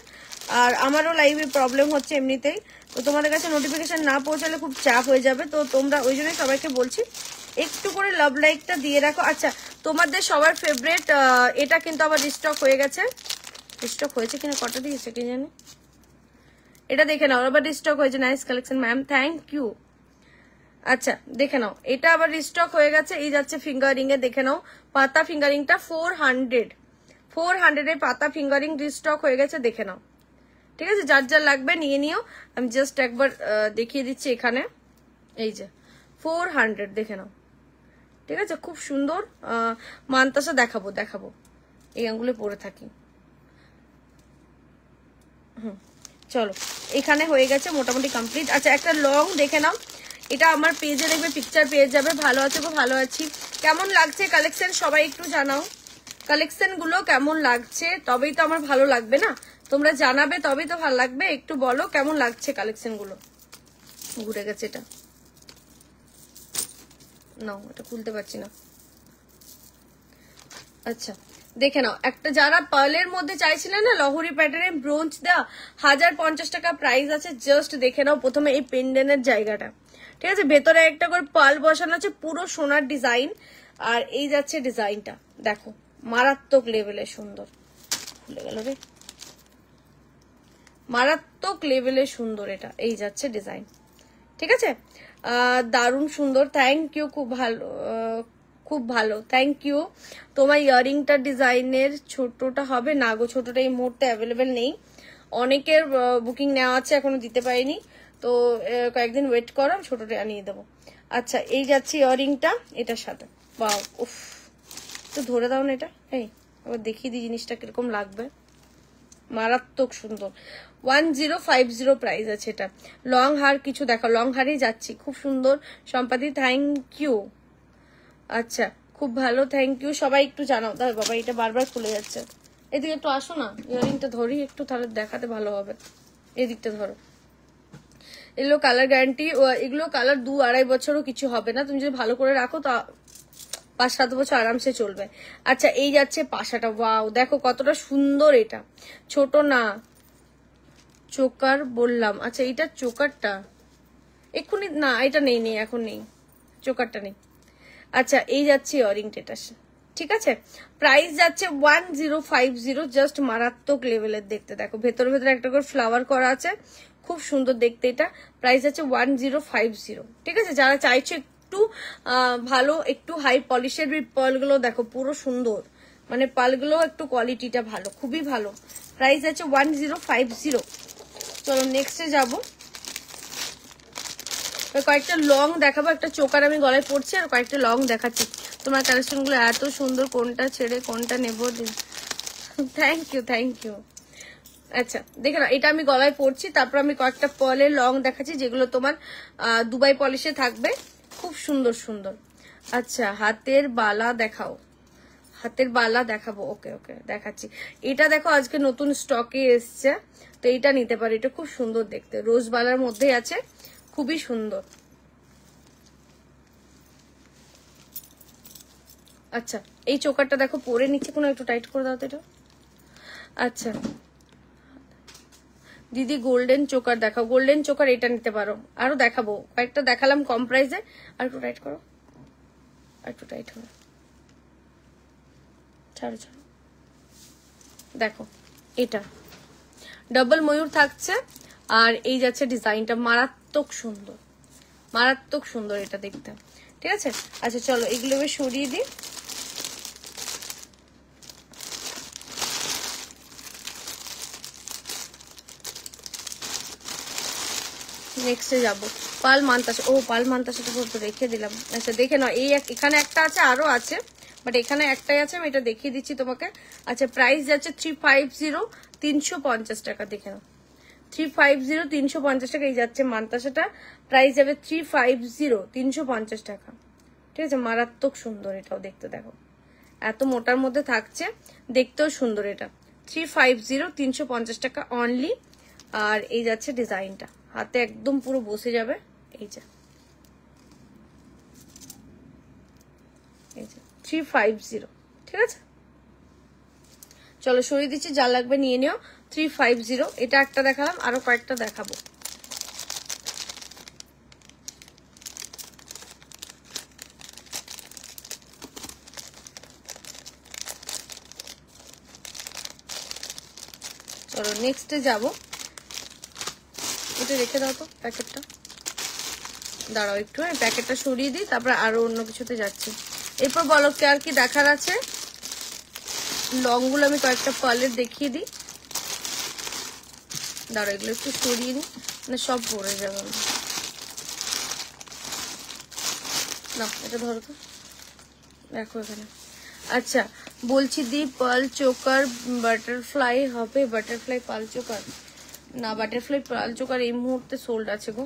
আর আমারও লাইভে প্রবলেম হচ্ছে এমনিতেই, তো তোমাদের কাছে নোটিফিকেশন না পৌঁছালে খুব চাপ হয়ে যাবে। তো তোমরা ওই জন্যই সবাইকে বলছি একটু করে লাভ লাইকটা দিয়ে রাখো। আচ্ছা তোমাদের সবার ফেভারিট এটা কিন্তু আবার রিস্টক হয়ে গেছে, রিস্টক হয়েছে কিনা, কটা দিয়েছে কি জানি, এটা দেখে নাও, আবার রিস্টক হয়েছে। Nice collection ma'am, thank you. আচ্ছা দেখে নাও, এটা আবার রিস্টক হয়ে গেছে। এই যাচ্ছে ফিঙ্গারিং এ, দেখে নাও পাতা ফিঙ্গারিংটা 400 এর পাতা ফিঙ্গারিং রিস্টক হয়ে গেছে, দেখে নাও, ঠিক আছে। যার যার লাগবে নিয়ে নিও, আমি জাস্ট একবার দেখিয়ে দিচ্ছি এখানে, এই যে 400, দেখে নাও, ঠিক আছে, খুব সুন্দর। মানতাসা দেখাবো এই আঙ্গুলে পরে থাকি। চলো এখানে হয়ে গেছে মোটামুটি কমপ্লিট। আচ্ছা একটা লং দেখে নাও, এটা আমার পেজে দেখবে পিকচার পেয়ে যাবে। ভালো আছে গো, ভালো আছি। কেমন লাগছে কালেকশন সবাই একটু জানাও, কালেকশন গুলো কেমন লাগছে, তবেই তো আমার ভালো লাগবে না, তোমরা জানাবে তবেই তো ভালো লাগবে। একটু বলো কেমন লাগছে কালেকশন গুলো। ঘুরে গেছে এটা, নাও এটা খুলতে পারছি না। আচ্ছা দেখে নাও, একটা যারা পার্লের মধ্যে চাইছিলেন না লহরি প্যাটার্নে ব্রোঞ্জ দেওয়া, 1050 টাকা প্রাইস আছে। জাস্ট দেখে নাও প্রথমে এই পেন্ডেন্টের জায়গাটা, ঠিক আছে, ভেতরে একটা করে পার্ল বসানো আছে, পুরো সোনার ডিজাইন। আর এই যাচ্ছে ডিজাইনটা, দেখো মারাত্মক লেভেলে সুন্দর, খুলে গেল রে, মারাত্মক লেভেলে সুন্দর এটা। এই যাচ্ছে ডিজাইন, ঠিক আছে, দারুণ সুন্দর। থ্যাংক ইউ, খুব ভালো, খুব ভালো, থ্যাংক ইউ। তোমার ইয়াররিংটার ডিজাইনের ছোটটা হবে না গো, ছোটটা এই মুহূর্তে অ্যাভেলেবেল নেই, অনেকের বুকিং নেওয়া আছে এখনো দিতে পারিনি, তো কয়েকদিন ওয়েট করো, ছোটটা আনিয়ে দেবো। আচ্ছা এই যাচ্ছে ইয়াররিংটা এটার সাথে, বাও উফ, তো ধরে দাও না এটা, এই আবার দেখিয়ে দিই জিনিসটা কিরকম লাগবে, মারাত্মক সুন্দর। 1050 প্রাইস আছে এটা। লং হার কিছু দেখো, লং হারেই যাচ্ছি, খুব সুন্দর সম্পাদি, থ্যাংক ইউ। আচ্ছা খুব ভালো, থ্যাংক ইউ। সবাই একটু জানাও, তাহলে বাবা এটা বারবার খুলে যাচ্ছে, এদিকে একটু আসো না, ইয়ারিংটা ধরি একটু, তাহলে দেখাতে ভালো হবে। এদিকটা ধরো, এগুলো কালার গ্যারান্টি, এগুলো কালার 2-2.5 বছরও কিছু হবে না, তুমি যদি ভালো করে রাখো তা 5-7 বছর আরামসে চলবে। আচ্ছা এই যাচ্ছে পাশাটা, ওয়াও দেখো কতটা সুন্দর, এটা ছোট না, চোকার বললাম। আচ্ছা এইটা চোকারটা এক্ষুনি না, এটা নেই নেই এখন নেই, চোকারটা নেই। আচ্ছা এই যাচ্ছে ইয়াররিংটা, এটা ঠিক আছে, প্রাইস যাচ্ছে 1050, জাস্ট মারাত্মক লেভেলের দেখতে। দেখো ভেতরে ভেতরে একটা করে ফ্লাওয়ার করা আছে, খুব সুন্দর দেখতে এটা। প্রাইস আছে 1050, ঠিক আছে। যারা চাইছো একটু ভালো, একটু হাই পলিশের পার্লগুলো দেখো পুরো সুন্দর, মানে পার্লগুলো একটু কোয়ালিটিটা ভালো, খুবই ভালো। প্রাইস আছে 1050। চলো নেক্সটে যাবো। কয়েকটা লং দেখাবো, একটা চোকার আমি গলায় পড়ছি আর কয়েকটা লং দেখাচ্ছি। তোমার কালেকশন গুলো এত সুন্দর, কোনটা ছেড়ে কোনটা নেবো। Thank you, thank you. আচ্ছা দেখে না, এটা আমি গলায় পড়ছি, তারপর আমি কয়েকটা পলের লং দেখাচ্ছি যেগুলো তোমার দুবাই পলিশে থাকবে, খুব সুন্দর সুন্দর। আচ্ছা হাতের বালা দেখাও, হাতের বালা দেখাবো। ওকে ওকে দেখাচ্ছি। এটা দেখো আজকে নতুন স্টকে এসছে, তো এটা নিতে পারি, এটা খুব সুন্দর দেখতে, রোজ বালার মধ্যে আছে, খুবই সুন্দর। আচ্ছা এই চোকারটা দেখো পরে নিচ্ছে, কোনো একটু টাইট করে দাও তো এটা। আচ্ছা দিদি গোল্ডেন চোকার দেখাও, গোল্ডেন চোকার এটা নিতে পারো, আরো দেখাবো, কয়েকটা দেখালাম কম প্রাইসে, আর একটু টাইট করো, আর একটু টাইট হবে, ছাড়ো ছাড়ো। দেখো এটা ডাবল ময়ূর থাকছে, আর এই যাচ্ছে ডিজাইনটা, মারাত্মক সুন্দর, মারাত্মক সুন্দর এটা দেখতে, ঠিক আছে। আচ্ছা চলো এগুলো এবার সরিয়ে দিই। নেক্সটে যাবো পাল মান্তাসা। ও পাল মান্তাসাটা তো রেখে দিলাম। আচ্ছা দেখে নাও, এই এখানে একটা আছে, আরো আছে, বাট এখানে একটাই আছে, আমি এটা দেখিয়ে দিচ্ছি তোমাকে। আচ্ছা প্রাইস যাচ্ছে 350, 350 টাকা। দেখে নাও 350, 350 টাকা এই যাচ্ছে মান্তাসাটা, প্রাইস যাবে 350, 350 টাকা, ঠিক আছে। মারাত্মক সুন্দর এটাও দেখতে, দেখো এত মোটার মধ্যে থাকছে, দেখতেও সুন্দর। এটা 350, 350 টাকা অনলি। আর এই যাচ্ছে ডিজাইনটা, হাতে একদম পুরো বসে যাবে, এই যে 350, ঠিক আছে। চলো সরিয়ে দিচ্ছি, যা লাগবে নিয়ে নিও। 350, এটা একটা দেখালাম, আরো কয়েকটা দেখাবো। চলো নেক্সটে যাবো, এটা রেখে দাও তো প্যাকেটটা, দাঁড়াও একটু, প্যাকেটটা সরিয়ে দিই, তারপর আরো অন্য কিছুতে যাচ্ছি। এরপর বলো কি আর কি দেখার আছে। লং গুলো আমি কয়েকটা পার্লের দেখিয়ে দিই, দাঁড়াও এগুলো একটু সরিয়ে দিই, মানে সব পড়ে যাবে না। এটা ধরো তো, দেখো এখানে। আচ্ছা বলছি দি পার্ল চোকার বাটারফ্লাই হবে, বাটারফ্লাই পার্ল চোকার না, বাটারফ্লাই পার্ল চোকার এই মুহূর্তে সোল্ড আছে গো।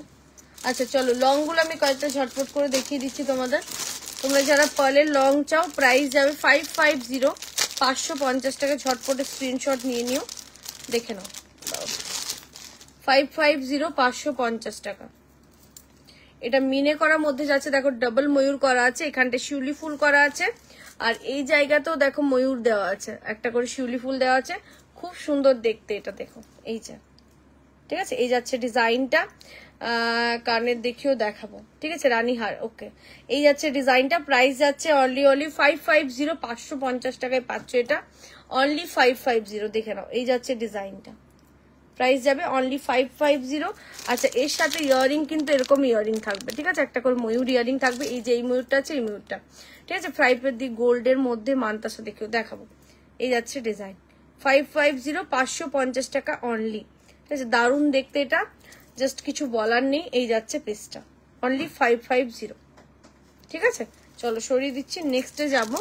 আচ্ছা চলো লং গুলো আমি কয়েকটা ঝটপট করে দেখিয়ে দিচ্ছি তোমাদের। তোমরা যারা পার্লের লং চাও, প্রাইস যাবে 550, 550 টাকা। ঝটপটে স্ক্রিনশট নিয়ে নিও, দেখে নাও। 550, 550 টাকা। এটা মিনে করার মধ্যে যাচ্ছে, দেখো ডাবল ময়ূর করা আছে, এখানটা শিউলি ফুল করা আছে, আর এই জায়গাতেও দেখো ময়ূর দেওয়া আছে, একটা করে শিউলি ফুল দেওয়া আছে, খুব সুন্দর দেখতে এটা, দেখো এই যে, ঠিক আছে। এই যাচ্ছে ডিজাইনটা, কানের দেখিও দেখাবো, ঠিক আছে, রানীহার। ওকে এই যাচ্ছে ডিজাইনটা, প্রাইস যাচ্ছে অনলি 550, 550 টাকায় পাচ্ছ এটা, অনলি 550। দেখে নাও এই যাচ্ছে ডিজাইনটা, প্রাইস যাবে অনলি 550। আচ্ছা এর সাথে ইয়ারিং কিন্তু এরকম ইয়ারিং থাকবে, ঠিক আছে, একটা করে ময়ূর ইয়ারিং থাকবে, এই যে এই ময়ূরটা আছে, এই ময়ূরটা, ঠিক আছে। 5 গোল্ডের মধ্যে মান্তাসা দেখেও দেখাবো, এই যাচ্ছে ডিজাইন, 550, 550 টাকা অনলি, ঠিক আছে। দারুণ দেখতে এটা, জাস্ট কিছু বলার নেই। এই যাচ্ছে পিসটা, অনলি 550, ঠিক আছে। চলো সরিয়ে দিচ্ছি, নেক্সটে যাব।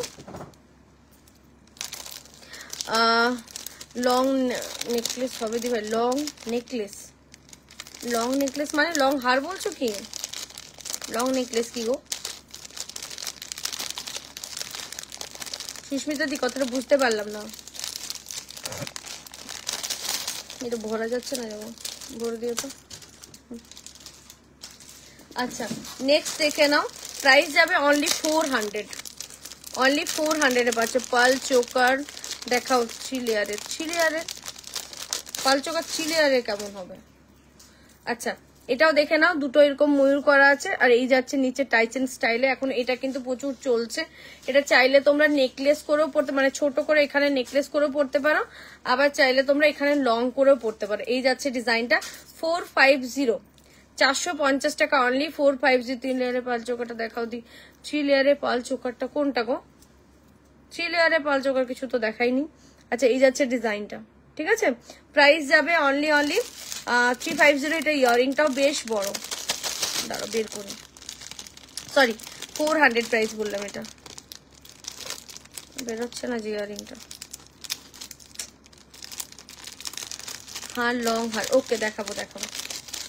লং নেকলেস হবে দি ভাই, লং নেকলেস, লং নেকলেস মানে লং হার বলছো কি? লং নেকলেস কি গো সুস্মিতা দি, কথাটা বুঝতে পারলাম না। এটা ভরা যাচ্ছে না, যেমন ভরে দিও তো। আচ্ছা নেক্সট দেখে নাও, প্রাইস যাবে অনলি 400, অনলি 400 এ পাচ্ছ পাল চোকার। দেখাও 3 লেয়ারের, 3 লেয়ারের পাল চোকার 3 লেয়ারের কেমন হবে। আচ্ছা এটাও দেখে নাও, দুটো এরকম ময়ূর করা আছে, আর এই যাচ্ছে নিচে টাইচেন স্টাইলে। এখন এটা কিন্তু প্রচুর চলছে, এটা চাইলে তোমরা নেকলেস করেও পড়তে, মানে ছোট করে এখানে নেকলেস করেও পড়তে পারো, আবার চাইলে তোমরা এখানে লং করেও পড়তে পারো। এই যাচ্ছে ডিজাইনটা 450, 450 টাকা অনলি, 450। 3 লেয়ারের পাল চোকারটা দেখাও দি, 3 লেয়ারের পাল চোকারটা কোনটা গো? 3 লেয়ারের পাল চোকার কিছু তো দেখাইনি। আচ্ছা এই যাচ্ছে ডিজাইনটা, ঠিক আছে। প্রাইস যাবে অনলি 350। এটা ইয়ারিংটাও বেশ বড়, দাঁড়াও বের করি, সরি 400 প্রাইস বললাম, এটা বেরোচ্ছে না যে ইয়ারিংটা। হ্যাঁ লং হার, ওকে দেখাবো দেখাবো,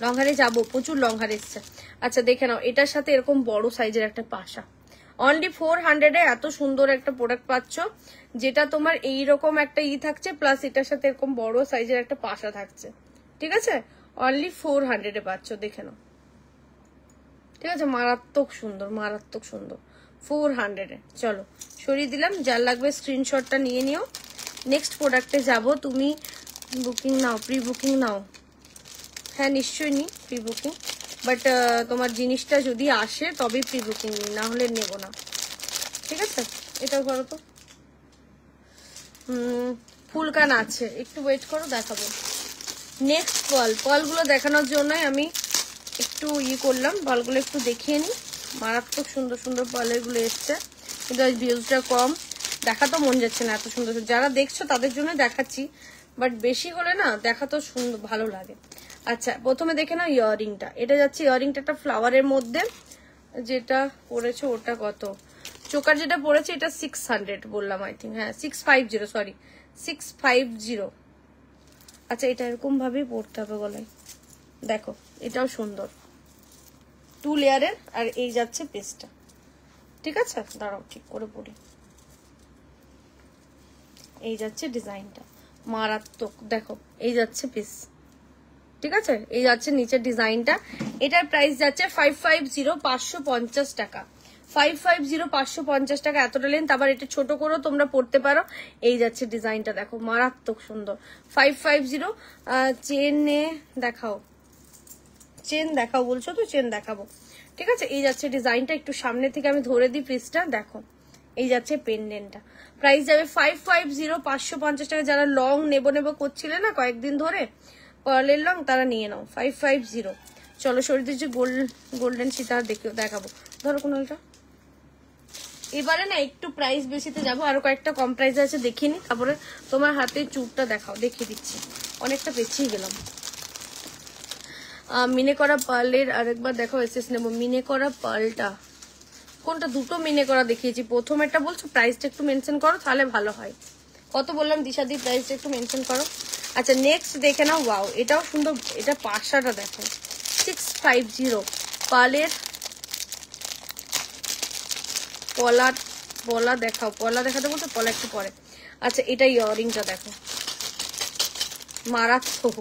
লং হারে যাবো, প্রচুর লং হার এসছে। আচ্ছা দেখে নাও, এটার সাথে এরকম বড় সাইজের একটা পাশা, অনলি 400-এ এত সুন্দর একটা প্রোডাক্ট পাচ্ছ, যেটা তোমার এইরকম একটা থাকছে, প্লাস এটার সাথে এরকম বড় সাইজের একটা পাশা থাকছে, ঠিক আছে? অনলি 400-এ পাচ্ছ, দেখে নাও, ঠিক আছে? মারাত্মক সুন্দর, মারাত্মক সুন্দর, 400-এ। চলো সরিয়ে দিলাম, যার লাগবে স্ক্রিনশটটা নিয়ে নিও। নেক্সট প্রোডাক্টে যাব। তুমি বুকিং নাও, প্রি বুকিং নাও। হ্যাঁ নিশ্চয়ই নি প্রি বুকিং, বাট তোমার জিনিসটা যদি আসে তবেই প্রি বুকিং নি, না হলে নেব না, ঠিক আছে? এটাও করো তো। ফুলকান আছে, একটু ওয়েট করো, দেখাবো। নেক্সট পার্লগুলো দেখানোর জন্যই আমি একটু করলাম, পার্লগুলো একটু দেখিয়ে নিই। মারাত্মক সুন্দর সুন্দর পার্লারগুলো এসছে, কিন্তু আজ ভিউজটা কম, দেখা তো মন যাচ্ছে না এত সুন্দর। যারা দেখছো তাদের জন্য দেখাচ্ছি, বাট বেশি হলে না দেখা তো সুন্দর ভালো লাগে। আচ্ছা প্রথমে দেখে নাও ইয়াররিংটা, এটা যাচ্ছে ইয়াররিংটা একটা ফ্লাওয়ারের মধ্যে, যেটা পড়েছে ওটা কত, চোকার যেটা পড়েছে এটা 600 বললাম আই থিঙ্ক, হ্যাঁ 650, সরি 650। আচ্ছা এটা এরকম ভাবেই পড়তে হবে গলায়, দেখো এটাও সুন্দর, 2 লেয়ারের, আর এই যাচ্ছে পিসটা, ঠিক আছে? দাঁড়াও ঠিক করে পড়ি, এই যাচ্ছে ডিজাইনটা, মারাত্মক, দেখো এই যাচ্ছে পিস, ঠিক আছে? এই যাচ্ছে নিচের ডিজাইনটা। এটার প্রাইস যাচ্ছে 550, 550 টাকা, 550, 550 টাকা। এতটা লেন্থ, আবার এটা ছোট করেও তোমরা পড়তে পারো। এই যাচ্ছে ডিজাইনটা, দেখো মারাত্মক সুন্দর, 550। চেনে দেখাও, চেন দেখাও বলছো তো, চেন দেখাবো, ঠিক আছে? এই যাচ্ছে ডিজাইনটা, একটু সামনে থেকে আমি ধরে দিই পিসটা, দেখো এই যাচ্ছে পেন্ডেন্টটা। প্রাইস যাবে 550, 550 টাকা। যারা লং নেবো করছিলে না কয়েকদিন ধরে পার্লের লং, তারা নিয়ে নাও 550। চলো সরিয়ে দিচ্ছি গোল্ডেন সীতার দেখাবো, ধরো কোনটা। এবারে না একটু প্রাইস বেশিতে যাবো, আরো কয়েকটা কম প্রাইস আছে দেখিয়ে নি, তারপরে তোমার হাতে চুপটা দেখাও, দেখিয়ে দিচ্ছি, অনেকটা পেছিয়ে গেলাম। মিনে করা পার্লের আরেকবার দেখো, এসএস নেবো। মিনে করা পার্লটা কোনটা, দুটো মিনে করা দেখিয়েছি, প্রথমেরটা বলছো প্রাইসটা একটু মেনশন করো তাহলে ভালো হয়। কত বললাম দিশাদি, প্রাইসটা একটু মেনশন করো। আচ্ছা নেক্সট দেখে নাও, ওয়াও এটাও সুন্দর, এটা পাশাটা দেখো 650, পার্লের পলা দেখাও, পলা দেখাতে বলছো, পলা একটু পরে। আচ্ছা এটা ইয়াররিংটা দেখো, মারাত্মক।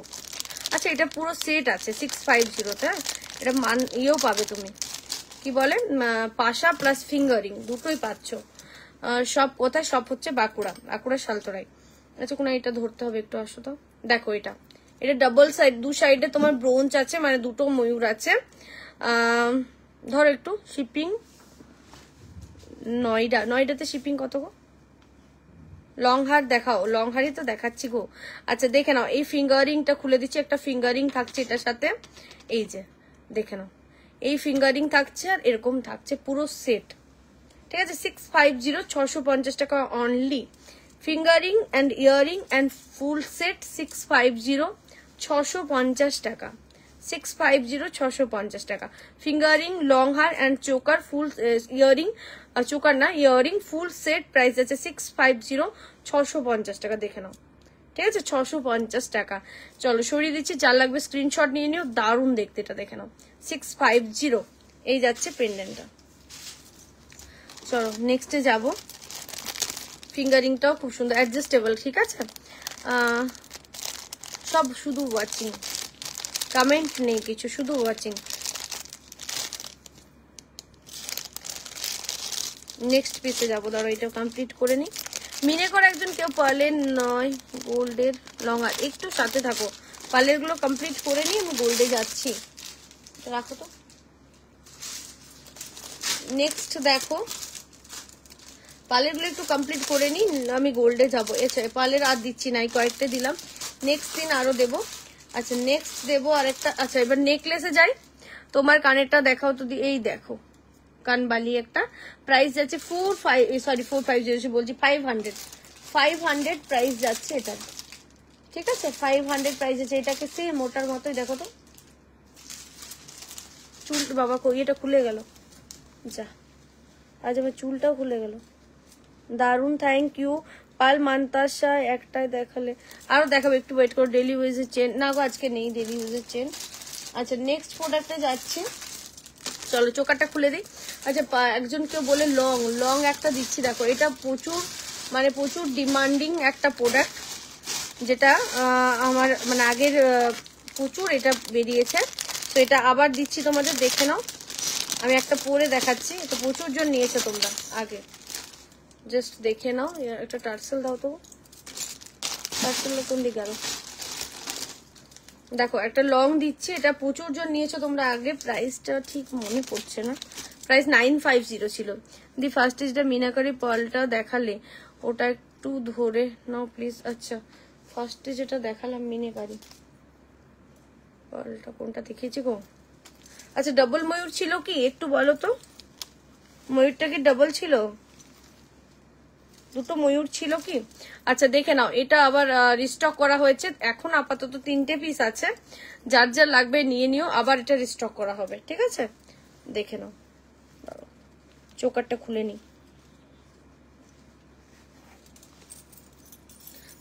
আচ্ছা এটা পুরো সেট আছে 650-তে, এটা ইয়েও পাবে তুমি, কি বলে পাশা প্লাস ফিঙ্গারিং দুটোই পাচ্ছ। সব কোথায়, সব হচ্ছে বাঁকুড়া শালতোরাই। আচ্ছা কোনো এটা ধরতে হবে, একটু আসো তো, দেখো এটা ডাবল সাইড, দু সাইডে তোমার ব্রোঞ্জ আছে, মানে দুটো ময়ূর আছে। ধরো একটু শিপিং, নয়ডাতে শিপিং কত গো? লং হার দেখাও, লং হারই তো দেখাচ্ছি গো। আচ্ছা দেখে নাও, এই ফিঙ্গারিংটা খুলে দিচ্ছি, একটা ফিঙ্গারিং থাকছে এটার সাথে, এই যে দেখে নাও, এই ফিঙ্গারিং থাকছে আর এরকম থাকছে পুরো সেট, ঠিক আছে? 650, 650 টাকা only. Fingering and earring and full set 650, 650 টাকা, 650, 650 টাকা। Fingering, long her and choker, full earring, choker না ইয়ারিং, ফুল সেট প্রাইস আছে 650, 650 টাকা, দেখে নাও, ঠিক আছে? 650 টাকা। চলো সরিয়ে দিচ্ছি, যার লাগবে স্ক্রিনশট নিয়ে নিও, দারুণ দেখতে, এটা দেখে নাও 650। এই যাচ্ছে পেন্ডেন্টটা। চলো নেক্সটে যাব। ফিঙ্গারিংটাও খুব সুন্দর, অ্যাডজাস্টেবল, ঠিক আছে? সব শুধু ওয়াচিং, কমেন্ট নেই কিছু, শুধু ওয়াচিং। নেক্সট পিসে যাবো, ধরো এটা কমপ্লিট করে নি। মিনে করে একজন কেউ পার্লের নয় গোল্ডের লং হার, একটু সাথে থাকো, পার্লের গুলো কমপ্লিট করে নি, আমি গোল্ডে যাচ্ছি, রাখো তো। নেক্সট দেখো, পার্লের গুলো একটু কমপ্লিট করে নি, আমি গোল্ডে যাবো। পার্লের আর দিচ্ছি না, কয়েকটা দিলাম, নেক্সট দিন আরো দেবো। আচ্ছা নেক্সট দেবো আরেকটা। আচ্ছা এবার নেকলেসে যাই, তোমার কানেরটা দেখাও তো, এই দেখো কানবালি একটা, প্রাইস যাচ্ছে 450 বলছি 500 প্রাইস যাচ্ছে এটার, ঠিক আছে? 500 প্রাইস আছে, এটাকে সেম মোটার মতোই দেখো তো, চুল বাবা এটা খুলে গেল, যা আজ আমার চুলটাও খুলে গেল। দারুন, থ্যাংক ইউ পাল মান্তাসা। একটাই দেখালে আরো দেখাবো, একটু ওয়েট করো। ডেলি ইউজের চেন না গো, আজকে নেই ডেলি ইউজের চেন। আচ্ছা নেক্সট প্রোডাক্টে যাচ্ছি, চলো চোকারটা খুলে দিই। আচ্ছা একজন কেউ বলে লং লং একটা দিচ্ছি, দেখো এটা প্রচুর মানে প্রচুর ডিমান্ডিং একটা প্রোডাক্ট, যেটা আমার মানে আগের প্রচুর এটা বেরিয়েছে, তো এটা আবার দিচ্ছি তোমাদের, দেখে নাও। আমি একটা পরে দেখাচ্ছি, এটা প্রচুর জন নিয়েছে তোমরা আগে, জাস্ট দেখে নাও। একটা টার্সেল দাও তো, টার্সেলটা কোন দিকে গেল? দেখো একটা লং দিচ্ছি, এটা প্রচুর জন নিয়েছো তোমরা আগে। প্রাইসটা ঠিক মনে পড়ছে না, প্রাইস 950 ছিল। দি ফার্স্ট যেটা মিনাকারি পার্লটা দেখালে ওটা একটু ধরে নাও প্লিজ। আচ্ছা ফার্স্টে যেটা দেখালাম মিনাকারি পার্লটা কোনটা দেখিয়েছি গো? আচ্ছা ডাবল ময়ূর ছিল কি একটু বলো তো, ময়ূরটা কি ডাবল ছিল? দুটো ময়ূর ছিল কি? আচ্ছা দেখে নাও, এটা আবার রিস্টক করা হয়েছে, এখন আপাতত 3টে পিস আছে, যার যার লাগবে নিয়ে নিও, আবার এটা রিস্টক করা হবে, ঠিক আছে? দেখে নাও, চোকারটা খুলে নি।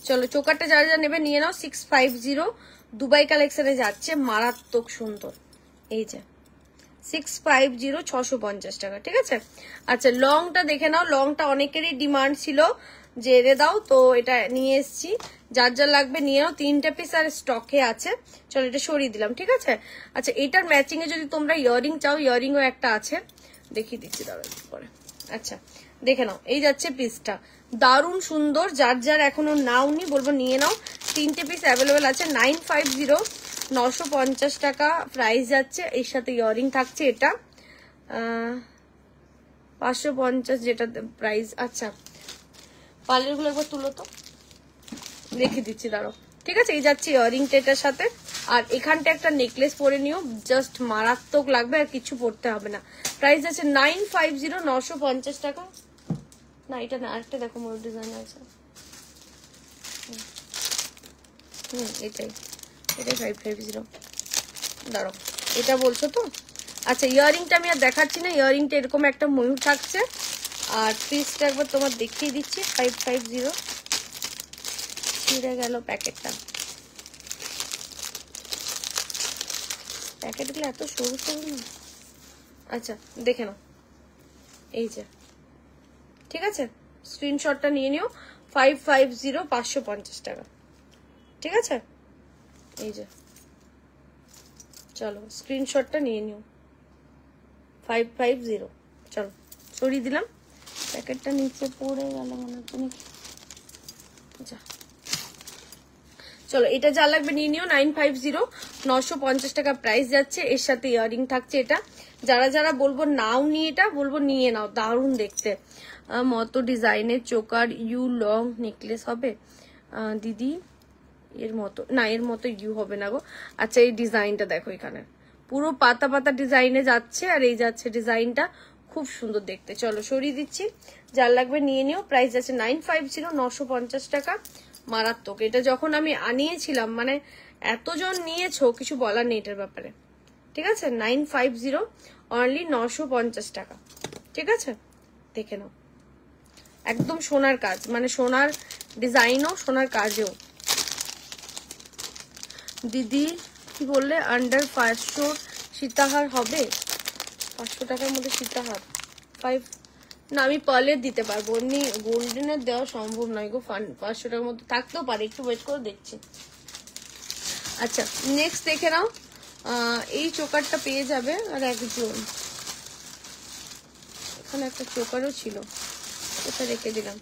চলো চোকারটা যারা যা নেবে নিয়ে নাও। 650 দুবাই কালেকশনে যাচ্ছে, মারাত্মক সুন্দর। এই যে 650 650 টাকা, ঠিক আছে? আচ্ছা লংটা দেখে নাও, লংটা অনেকেরই ডিমান্ড ছিল যে এনে দাও, তো এটা নিয়ে এসছি, যার যার লাগবে নিয়ে নাও। 3টে পিস আর স্টকে আছে, চলো এটা সরিয়ে দিলাম, ঠিক আছে? আচ্ছা এটার ম্যাচিং এ যদি তোমরা ইয়াররিং চাও, ইয়াররিংও একটা আছে, দেখিয়ে দিচ্ছি দাঁড়াও পরে। আচ্ছা দেখে নাও, এই যাচ্ছে পিসটা, দারুণ সুন্দর, যার যার এখনো নাওনি বলবো নিয়ে নাও। 3টে পিস অ্যাভেলেবেল আছে। 950 950 টাকা প্রাইস যাচ্ছে, এর সাথে ইয়াররিং থাকছে। এটা 550 যেটা প্রাইস। আচ্ছা পার্লের গুলো একবার তুলো তো, রেখে দিচ্ছি দাঁড়াও, ঠিক আছে? এই যাচ্ছে ইয়াররিংটা এটার সাথে, আর এখানটা একটা নেকলেস পরে নিও, জাস্ট মারাত্মক লাগবে, আর কিছু পড়তে হবে না। প্রাইস আছে 950 950 টাকা। না এটা না, আরেকটা দেখো মোর ডিজাইন আছে, এটাই এটাই 550। দাঁড়াও এটা বলছো তো? আচ্ছা ইয়াররিংটা আমি আর দেখাচ্ছি না, ইয়াররিংটা এরকম একটা ময়ূর থাকছে, আর পিসটা একবার তোমার দেখিয়ে দিচ্ছি। 550 ছিঁড়ে গেল প্যাকেটটা, প্যাকেটগুলো এত সরু সরু না। আচ্ছা দেখে নাও, এই যে, ঠিক আছে? স্ক্রিনশটটা নিয়ে নিও। 550 550 টাকা, ঠিক আছে? এই যে চলো স্ক্রিনশটটা নিয়ে নিও, 550। চলো সরিয়ে দিলাম, প্যাকেটটা নিচে পড়ে গেল মনে হচ্ছে নাকি। আচ্ছা চলো এটা যা লাগবে নিয়ে নিও। 950 950 টাকা প্রাইস যাচ্ছে, এর সাথে ইয়াররিং থাকছে। এটা যারা যারা বলবো নাও নিয়ে, এটা বলবো নিয়ে নাও, দারুণ দেখতে। মতো ডিজাইনের চোকার ইউ লং নেকলেস হবে দিদি, এর মতো না, এর মতো ইউ হবে না গো। আচ্ছা এই ডিজাইনটা দেখো, এখানে পুরো পাতা পাতা ডিজাইনে যাচ্ছে, আর এই যাচ্ছে ডিজাইনটা, খুব সুন্দর দেখতে। চলো সরিয়ে দিচ্ছি, যার লাগবে নিয়ে নিও। প্রাইস আছে 950 950 টাকা, মারাত্মক। এটা যখন আমি আনিয়েছিলাম মানে এতজন নিয়েছো, কিছু বলার নেই এটার ব্যাপারে, ঠিক আছে? 950 অনলি 950 টাকা, ঠিক আছে? দেখে নাও, একদম সোনার কাজ, মানে সোনার ডিজাইনও সোনার কাজেও। দিদি কি বললে, আন্ডার 500 সীতাহার হবে? 500 টাকার মধ্যে সীতাহার 5 না, আমি পার্লের দিতে পারবো, এমনি গোল্ডেনের দেওয়া সম্ভব নয় গো। 500 টাকার মধ্যে থাকতেও পারে, একটু ওয়েট করে দেখছি। আচ্ছা নেক্সট দেখে নাও, এই চোকারটা পেয়ে যাবে আর একজন, এখানে একটা চোকারও ছিল, ওটা রেখে দিলাম।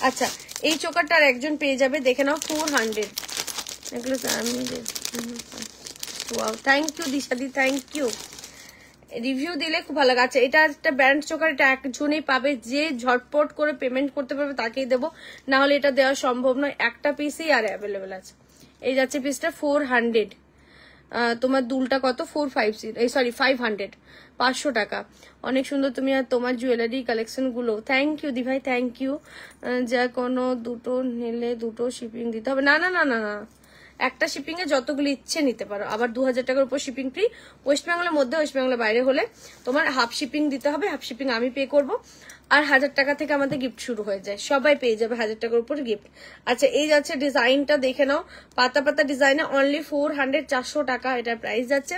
আচ্ছা এই চোকারটা আর একজন পেয়ে যাবে, দেখে নাও। 400 এগুলো আমি, থ্যাংক ইউ দিশাদি, থ্যাংক ইউ। রিভিউ দিলে খুব ভালো লাগে। আচ্ছা এটা একটা ব্র্যান্ড চোকার, এটা একজনেই পাবে, যে ঝটপট করে পেমেন্ট করতে পারবে তাকেই দেবো, না হলে এটা দেওয়া সম্ভব নয়। একটা পিসই আর অ্যাভেলেবেল আছে। এই যাচ্ছে পিসটা 400, তোমার দুলটা কত? 450, এই সরি 500, 500 টাকা। অনেক সুন্দর তুমি আর তোমার জুয়েলারি কালেকশন গুলো। থ্যাংক ইউ দি ভাই, থ্যাংক ইউ। যা কোনো দুটো নিলে দুটো শিপিং দিতে হবে? না না না না না, একটা শিপিং এ যতগুলো ইচ্ছে নিতে পারো। আবার 2000 টাকার উপর শিপিং ফ্রি, ওয়েস্ট বেঙ্গলের মধ্যে, ওয়েস্ট বেঙ্গলের বাইরে হলে তোমার হাফ শিপিং দিতে হবে, হাফ শিপিং আমি পে করব। আর 1000 টাকা থেকে আমাদের গিফট শুরু হয়ে যায়, সবাই পেয়ে যাবে 1000 টাকার উপর গিফট। আচ্ছা এই যাচ্ছে ডিজাইনটা, দেখে নাও, পাতা পাতা ডিজাইনে অনলি 400, 400 টাকা এটার প্রাইস যাচ্ছে,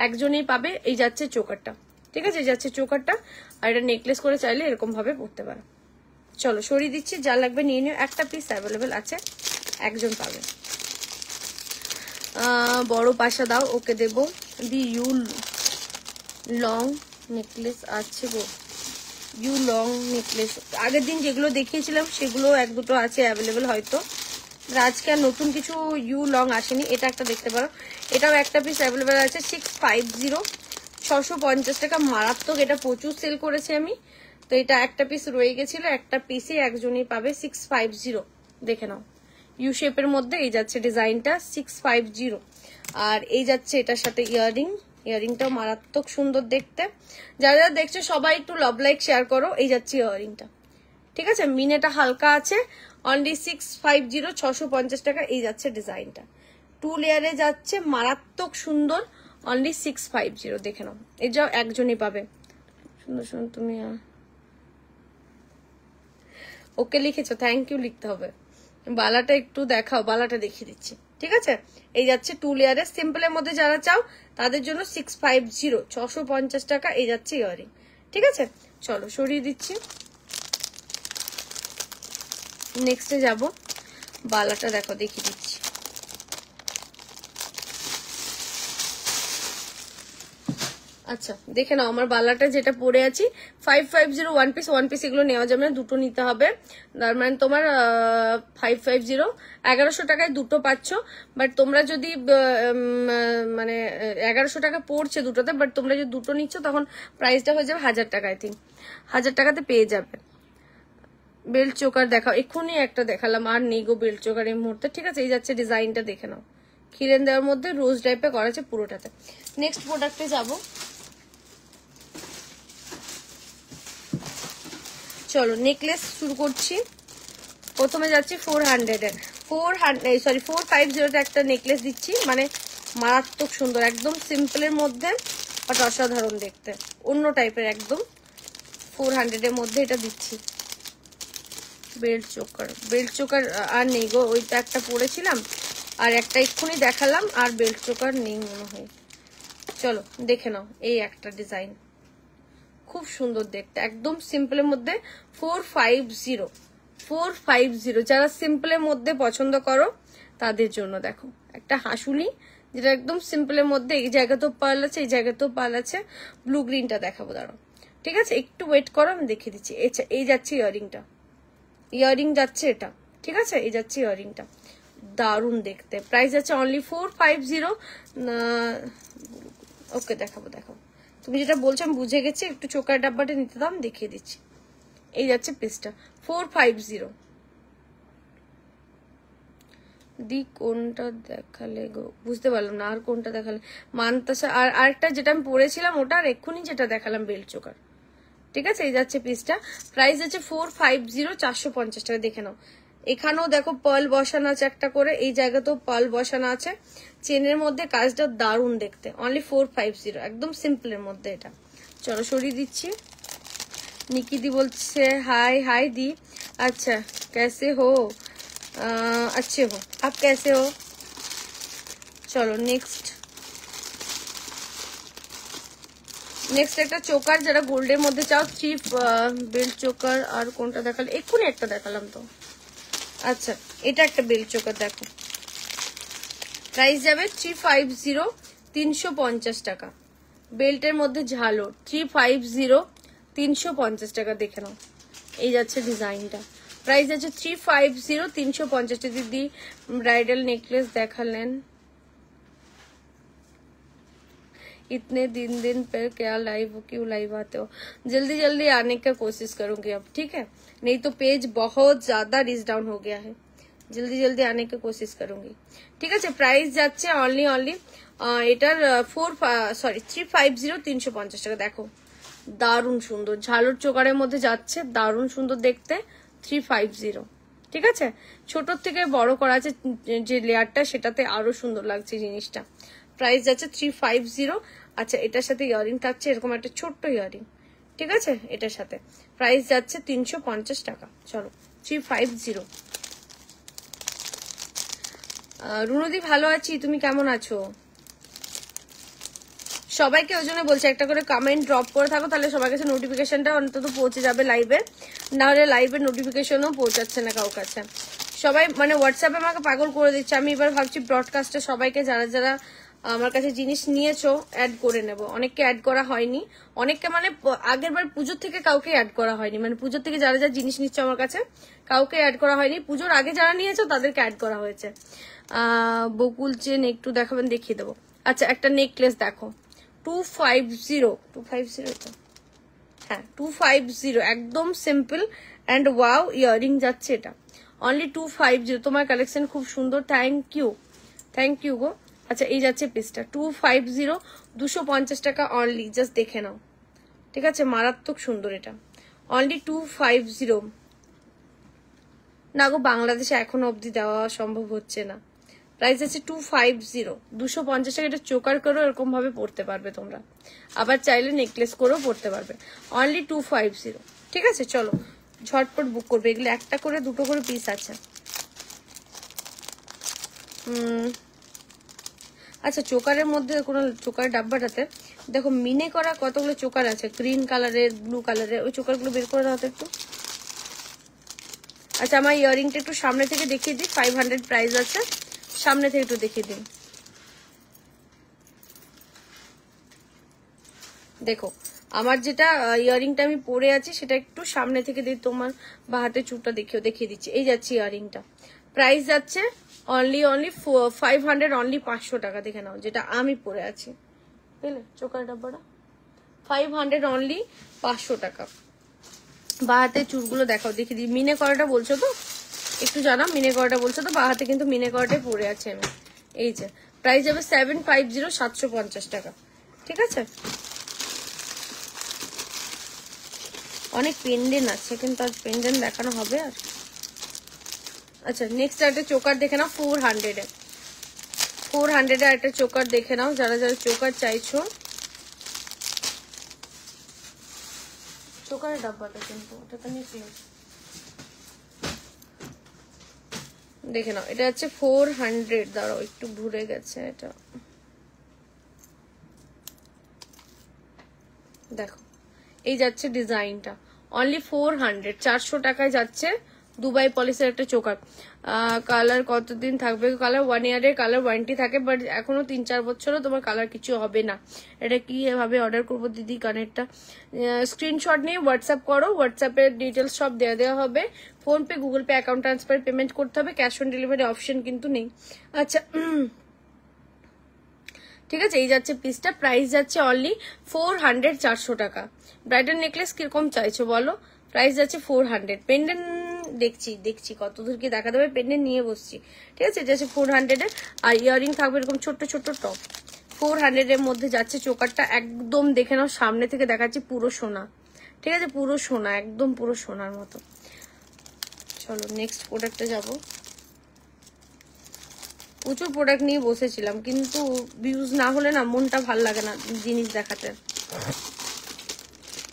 একজনই পাবে। এই যাচ্ছে চোকারটা, ঠিক আছে, এই যাচ্ছে চোকারটা, আর এটা নেকলেস করে চাইলে এরকম ভাবে পরতে পারো। চলো সরিয়ে দিচ্ছি, যা লাগবে নিয়ে নিও, একটা পিস অ্যাভেলেবেল আছে, একজন পাবে। বড় পাশা দাও, ওকে দেবো। দি ইউ লং নেকলেস আছে গো, ইউ লং নেকলেস আগের দিন যেগুলো দেখিয়েছিলাম সেগুলো এক দুটো আছে অ্যাভেলেবেল হয়তো, আজকে আর নতুন কিছু ইউ লং আসেনি। এটা একটা দেখতে পারো, এটাও একটা পিস অ্যাভেলেবেল আছে, 650, 650 টাকা, মারাত্মক, এটা প্রচুর সেল করেছি আমি। তো এটা একটা পিস রয়ে গেছিল, একটা পিসে একজনই পাবে, 650, দেখে নাও, ইউ শেপের মধ্যে। এই যাচ্ছে ডিজাইনটা 650, আর এই যাচ্ছে এটার সাথে ইয়াররিং, ইয়াররিংটাও মারাত্মক সুন্দর দেখতে। যারা যারা দেখছো সবাই একটু লাভ লাইক শেয়ার করো। এই যাচ্ছে ইয়াররিংটা, ঠিক আছে, মিনেটা হালকা আছে, অনলি 650, 650 টাকা। এই যাচ্ছে ডিজাইনটা, 2 লেয়ারে যাচ্ছে, মারাত্মক সুন্দর, অনলি 650, দেখে নাও। এই যাও একজনই পাবে, সুন্দর সুন্দর। তুমি ওকে লিখেছো, থ্যাংক ইউ লিখতে হবে। বালাটা একটু দেখাও, বালাটা দেখিয়ে দিচ্ছি, ঠিক আছে। এই যাচ্ছে 2 লেয়ারের, সিম্পলের মধ্যে যারা চাও তাদের জন্য 650, 650 টাকা। এই যাচ্ছে ইয়ারিং, ঠিক আছে। চলো সরিয়ে দিচ্ছি, নেক্সটে যাব। বালাটা দেখো, দেখিয়ে দিচ্ছি। আচ্ছা দেখে নাও, আমার বালাটা যেটা পরে আছি 550, ওয়ান পিস এগুলো নেওয়া যাবে না, দুটো নিতে হবে। তার মানে তোমার 550, 1100 টাকায় দুটো পাচ্ছ। বাট তোমরা যদি মানে 1100 টাকা পড়ছে দুটোতে, বাট তোমরা যদি দুটো নিচ্ছ তখন প্রাইসটা হয়ে যাবে 1000 টাকা, আই থিঙ্ক 1000 টাকাতে পেয়ে যাবে। বেল্ট চোকার দেখাও, এক্ষুনি একটা দেখালাম, আর নেই গো বেল্ট চোকার এই মুহূর্তে, ঠিক আছে। এই যাচ্ছে ডিজাইনটা, দেখে নাও, খিলেন দেওয়ার মধ্যে রোজ টাইপে করা আছে পুরোটাতে। নেক্সট প্রোডাক্টে যাবো, চলো নেকলেস শুরু করছি। প্রথমে যাচ্ছি 400 450 একটা নেকলেস দিচ্ছি, মানে মারাত্মক সুন্দর, একদম সিম্পলের মধ্যে, বাট অসাধারণ দেখতে, অন্য টাইপের একদম। 400 মধ্যে এটা দিচ্ছি। বেল্ট চোকার আর নেই গো, ওইটা একটা পরেছিলাম, আর একটা এক্ষুনি দেখালাম, আর বেল্ট চোকার নেই মনে হয়। চলো দেখে নাও, এই একটা ডিজাইন খুব সুন্দর দেখতে, একদম সিম্পলের মধ্যে। 450, যারা সিম্পলের মধ্যে পছন্দ করো তাদের জন্য দেখো একটা হাসুলি, যেটা একদম সিম্পলের মধ্যে। এই জায়গাতেও পার্ল আছে, এই জায়গাতেও পার্ল আছে। ব্লু গ্রিনটা দেখাবো, দাঁড়াও, ঠিক আছে, একটু ওয়েট করো, আমি দেখিয়ে দিচ্ছি। এই যাচ্ছে ইয়ারিংটা, ইয়ারিং যাচ্ছে এটা, ঠিক আছে। এই যাচ্ছে ইয়ারিংটা, দারুণ দেখতে। প্রাইস আছে অনলি 450। ওকে দেখাবো, তুমি যেটা বলছো আমি বুঝে গেছি, একটু চোকার ডাব্বাটা নিতে দাও, আমি দেখিয়ে দিচ্ছি। এই যাচ্ছে পিসটা 450। দি কোনটা দেখালে গো, বুঝতে পারলাম না, আর কোনটা দেখালে? মানতাসা, আর আরেকটা যেটা আমি পরেছিলাম ওটা, আর এক্ষুনি যেটা দেখালাম বেল্ট চোকার, ঠিক আছে। এই যাচ্ছে পিসটা, প্রাইস আছে 450, 450 টাকা। দেখে নাও, এখানেও দেখো পার্ল বসানো আছে একটা করে, এই জায়গাতেও পার্ল বসানো আছে, চেনের মধ্যে কাজটা দারুণ দেখতে। অনলি 450, একদম সিম্পলের মধ্যে এটা। চলো সরিয়ে দিচ্ছি। निकी दी बोलছে हाय हाय दी, अच्छा कैसे हो? अच्छे हो, आप कैसे हो? चलो नेक्स्ट একটা চোকার, যারা গোল্ডের মধ্যে চাও, থ্রি বেল্ট চোকার। আর কোনটা দেখালে? এক্ষুনি একটা দেখালাম তো। আচ্ছা এটা একটা বেল্ট চোকার, দেখো প্রাইস যাবে 350, 350 টাকা। বেল্টের মধ্যে ঝালো, 350, 350 টাকা। দেখে নাও, এই যাচ্ছে ডিজাইনটা, প্রাইস আছে 350, 350। দিদি ব্রাইডাল নেকলেস দেখালেন, इतने दिन पर क्या लाइव, क्यों लाइव आते हो? जल्दी जल्दी आने का कोशिश करूंगी अब, ठीक है, नहीं तो पेज बहुत ज्यादा रीच डाउन हो गया है। जल्दी जल्दी आने की कोशिश करूंगी, ठीक है। प्राइस যাচ্ছে অনলি এটার 350, 350 টাকা। দেখো দারুণ সুন্দর, ঝালর চোকারের মধ্যে যাচ্ছে, দারুণ সুন্দর দেখতে। 350, ঠিক আছে, ছোটোর থেকে বড় করা আছে যে লেয়ারটা, সেটাতে আরো সুন্দর লাগছে জিনিসটা। প্রাইস যাচ্ছে 350। আচ্ছা, এটার সাথে ইয়ারিং থাকছে এরকম একটা ছোট্ট ইয়ারিং, ঠিক আছে, এটার সাথে প্রাইস যাচ্ছে 350 টাকা। চলো 350। রুনুদি ভালো আছি, তুমি কেমন আছো? সবাইকে ওই জন্য বলছি একটা করে কমেন্ট ড্রপ করে থাকো, তাহলে সবার কাছে নোটিফিকেশনটা অন্তত পৌঁছে যাবে লাইভে, না হলে লাইভের নোটিফিকেশনও পৌঁছাচ্ছে না কারোর কাছে। সবাই মানে হোয়াটসঅ্যাপে আমাকে পাগল করে দিচ্ছে। আমি এবার ভাবছি ব্রডকাস্টে সবাইকে যারা যারা আমার কাছে জিনিস নিয়েছো অ্যাড করে নেব। অনেককে অ্যাড করা হয়নি, অনেককে মানে আগের বার পুজোর থেকে কাউকে অ্যাড করা হয়নি, মানে পুজোর থেকে যারা যারা জিনিস নিচ্ছে আমার কাছে কাউকে অ্যাড করা হয়নি, পুজোর আগে যারা নিয়েছো তাদেরকে অ্যাড করা হয়েছে। বকুল চেন একটু দেখাবেন, দেখিয়ে দেবো। আচ্ছা, একটা নেকলেস দেখো 250 এটা, হ্যাঁ 250, একদম সিম্পল অ্যান্ড ওয়াও ইয়ারিং যাচ্ছে এটা অনলি 250। তোমার কালেকশন খুব সুন্দর, থ্যাংক ইউ গো। আচ্ছা, এই যাচ্ছে পিসটা 250, 250 টাকা অনলি, জাস্ট দেখে নাও, ঠিক আছে, মারাত্মক সুন্দর এটা, অনলি 250। না গো, বাংলাদেশে এখনো অবধি দেওয়া সম্ভব হচ্ছে না। প্রাইস আছে 250, 250 টাকা। এটা চোকার করেও এরকম ভাবে পড়তে পারবে তোমরা, আবার চাইলে নেকলেস করেও পড়তে পারবে, অনলি 250, ঠিক আছে। চলো ঝটপট বুক করবে, এগুলো একটা করে দুটো করে পিস আছে। আচ্ছা, চোকারের মধ্যে কোনো চোকার ডাব্বাটাতে দেখো মিনে করা কতগুলো চোকার আছে, গ্রিন কালারের, ব্লু কালারের, ওই চোকারগুলো বের করে দাও তো একটু। আচ্ছা, আমার ইয়ারিংটা একটু সামনে থেকে দেখিয়ে দিই, 500 প্রাইস আছে, সামনে থেকে একটু দেখিয়ে দিন। দেখো আমার যেটা ইয়ারিংটা আমি পরে আছি সেটা একটু সামনে থেকে দিই, তোমার বা হাতে চুটটা দেখিয়ে দিচ্ছি। এই যাচ্ছে ইয়ারিংটা, প্রাইস যাচ্ছে অনলি 500, অনলি 500 টাকা। দেখে নাও যেটা আমি পরে আছি, বুঝলে, চোকার ডাব্বাটা 500, অনলি 500 টাকা। বা হাতে চুলগুলো দেখাও, দেখিয়ে দিই। মিনে করাটা বলছো তো, একটু জানা, মিনে করাটা বলছো তো, বা হাতে কিন্তু মিনে করাটাই পরে আছে আমি। এই যে প্রাইস যাবে 750, 750 টাকা, ঠিক আছে। অনেক পেন্ডেন্ট আছে কিন্তু আজ পেন্ডেন্ট দেখানো হবে আর। আচ্ছা, নেক্সট একটা চোকার দেখে নাও 400 এ একটা চোকার দেখে নাও, যারা যারা চোকার চাইছো। চোকারের ডাব্বাটা কিন্তু ওটা তো নেকলেস, দেখে নাও, এটা হচ্ছে 400। দাঁড়াও একটু ঘুরে গেছে এটা, দেখো এই যাচ্ছে ডিজাইনটা, অনলি 400, 400 টাকায় যাচ্ছে দুবাই পলিসের একটা চোকার। কালার কতদিন থাকবে? কালার 1 ইয়ারের কালার ওয়ারেন্টি থাকে, বাট এখনো 3-4 বছরও তোমার কালার কিছু হবে না। এটা কি এভাবে অর্ডার করবো দিদি? কানেরটা স্ক্রিনশট নিয়ে হোয়াটসঅ্যাপ করো, হোয়াটসঅ্যাপের ডিটেলস সব দেওয়া হবে। PhonePe, Google pay, account transfer payment করতে হবে, ক্যাশ অন ডেলিভারি অপশন কিন্তু নেই। আচ্ছা ঠিক আছে, এই যাচ্ছে পিসটা, প্রাইস যাচ্ছে অনলি 400, 400 টাকা। ব্রাইডাল নেকলেস কিরকম চাইছো বলো? প্রাইস যাচ্ছে 400। পেন্ডেন্ট দেখছি কত দূর কি দেখা দেবে, পেন্ডেন্ট নিয়ে বসছি, ঠিক আছে। এটা যাচ্ছে 400 এর, আর ইয়ারিং থাকবে এরকম ছোট্ট ছোট্ট টপ। 400 এর মধ্যে যাচ্ছে চোকারটা, একদম দেখে নাও, সামনে থেকে দেখাচ্ছি পুরো সোনা, ঠিক আছে, পুরো সোনা, একদম পুরো সোনার মতো। চলো নেক্সট প্রোডাক্টে যাবো। প্রচুর প্রোডাক্ট নিয়ে বসেছিলাম, কিন্তু ভিউজ না হলে না মনটা ভাল লাগে না জিনিস দেখাতে,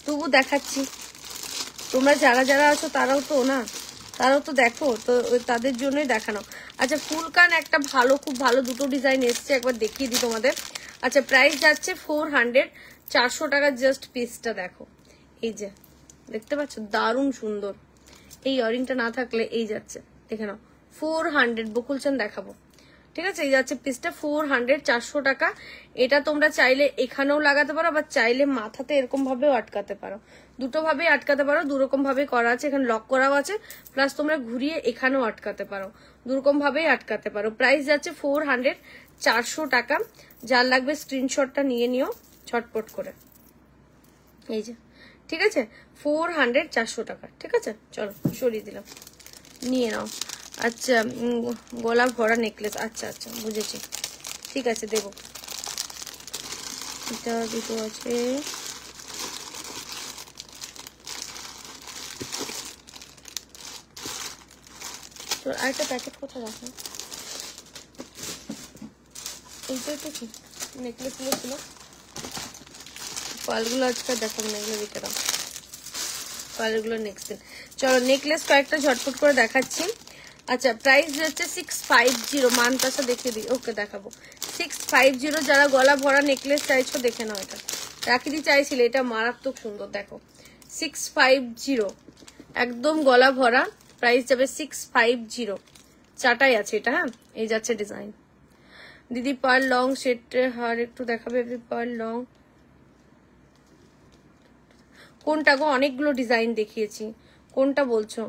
তবু দেখাচ্ছি। তোমরা যারা যারা আছো তারাও তো দেখো, তো তাদের জন্যই দেখানো। আচ্ছা, ফুল কান একটা ভালো, খুব ভালো দুটো ডিজাইন এসছে, একবার দেখিয়ে দিই তোমাদের। আচ্ছা, প্রাইস যাচ্ছে 400, 400 টাকা জাস্ট পিসটা দেখো। এই যে দেখতে পাচ্ছ, দারুণ সুন্দর। এই ইয়ারিংটা না থাকলে এই যাচ্ছে, দেখে নাও 400। বকুলচান দেখাবো, ঠিক আছে। এই যাচ্ছে পিসটা 400, 400 টাকা। এটা তোমরা চাইলে এখানেও লাগাতে পারো, আবার চাইলে মাথাতে এরকম ভাবেও আটকাতে পারো, দুটো ভাবে আটকাতে পারো, দুরকম ভাবে করা আছে। এখানে লক করাও আছে, প্লাস তোমরা ঘুরিয়ে এখানেও আটকাতে পারো, দুরকম ভাবেই আটকাতে পারো। প্রাইস যাচ্ছে 400, 400 টাকা। যার লাগবে স্ক্রিনশটটা নিয়ে নিও ছটপট করে। এই যে, ঠিক আছে, 400, 400 টাকা, ঠিক আছে। চলো সরিয়ে দিলাম, নিয়ে নাও। আচ্ছা, গলা ভরা নেকলেস, আচ্ছা আচ্ছা বুঝেছি, ঠিক আছে দেবো। এটা দুটো আছে, আরেকটা প্যাকেট কোথায় রাখলাম? এইটাই তো কি নেকলেসগুলো ছিল, পালগুলো আজকে দেখাবো না, এগুলো রেখে দাও, পালগুলো নেক্সট দিন। চলো নেকলেস কয়েকটা ঝটপট করে দেখাচ্ছি। আচ্ছা প্রাইস হচ্ছে 650, মানতাসা দেখিয়ে দিই, ওকে দেখাবো 650। যারা গলা ভরা নেকলেস চাইছো দেখে নাও, এটা রাখিদি চাইছিলে, এটা মারাত্মক সুন্দর, দেখো 650 একদম গলা ভরা, প্রাইস যাবে 650, চাটাই আছে এটা। হ্যাঁ এই যাচ্ছে ডিজাইন। দিদি পার লং সেটের হার একটু দেখাবে, পার লং কোনটা গো? অনেকগুলো ডিজাইন দেখিয়েছি, কোনটা বলছো?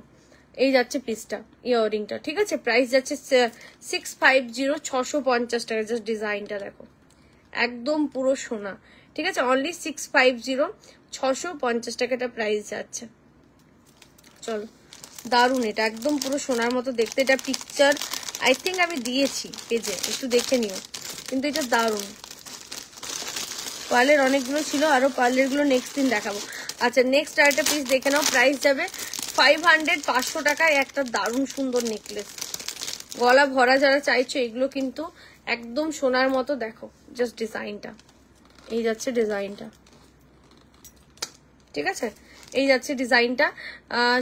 এই যাচ্ছে পিসটা, ইয়াররিংটা, ঠিক আছে। প্রাইস যাচ্ছে 650, 650 টাকা। জাস্ট ডিজাইনটা দেখো, একদম পুরো সোনা, ঠিক আছে। অনলি 650, 650 টাকাটা প্রাইস যাচ্ছে। চলো দারুন, এটা একদম পুরো সোনার মতো দেখতে। এটা পিকচার আই থিঙ্ক আমি দিয়েছি পেজে, একটু দেখে নিও, কিন্তু এটা দারুন। পার্লের অনেকগুলো ছিল, আরো পার্লের গুলো নেক্সট দিন দেখাবো। আচ্ছা নেক্সট আরেকটা পিস দেখে নাও, প্রাইস যাবে 500, 500 টাকায় একটা দারুণ সুন্দর নেকলেস। গলা ভরা যারা চাইছো এগুলো কিন্তু একদম সোনার মতো, দেখো জাস্ট ডিজাইনটা, এই যাচ্ছে ডিজাইনটা, ঠিক আছে। এই যাচ্ছে ডিজাইনটা।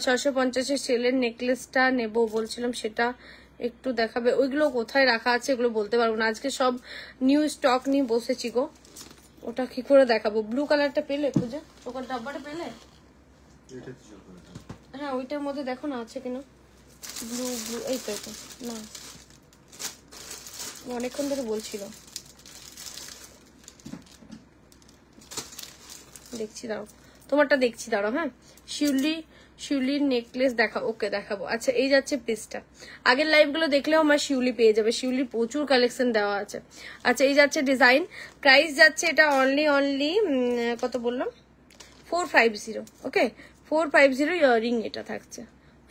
650-এর সেলের নেকলেসটা নেবো বলছিলাম, সেটা একটু দেখাবে। ওইগুলো কোথায় রাখা আছে এগুলো বলতে পারবো না, আজকে সব নিউ স্টক নিয়ে বসেছি গো, ওটা কি করে দেখাবো। ব্লু কালারটা পেলে খুঁজে, ওখান ডাব্বাটা পেলে? হ্যাঁ ওইটার মধ্যে দেখো না আছে কিনা, ব্লু ব্লু, এই তো এটা না, অনেকক্ষণ ধরে বলছিল, দেখছি দাঁড়াও, তোমারটা দেখছি দাঁড়াও। হ্যাঁ শিউলির নেকলেস দেখা, ওকে দেখাবো। আচ্ছা এই যাচ্ছে পিসটা, আগের লাইভ গুলো দেখলেও আমার শিউলি পেয়ে যাবে, শিউলির প্রচুর কালেকশন দেওয়া আছে। আচ্ছা এই যাচ্ছে ডিজাইন, প্রাইস যাচ্ছে এটা অনলি কত বললাম, 450, ওকে 450 ইয়াররিং এটা থাকছে,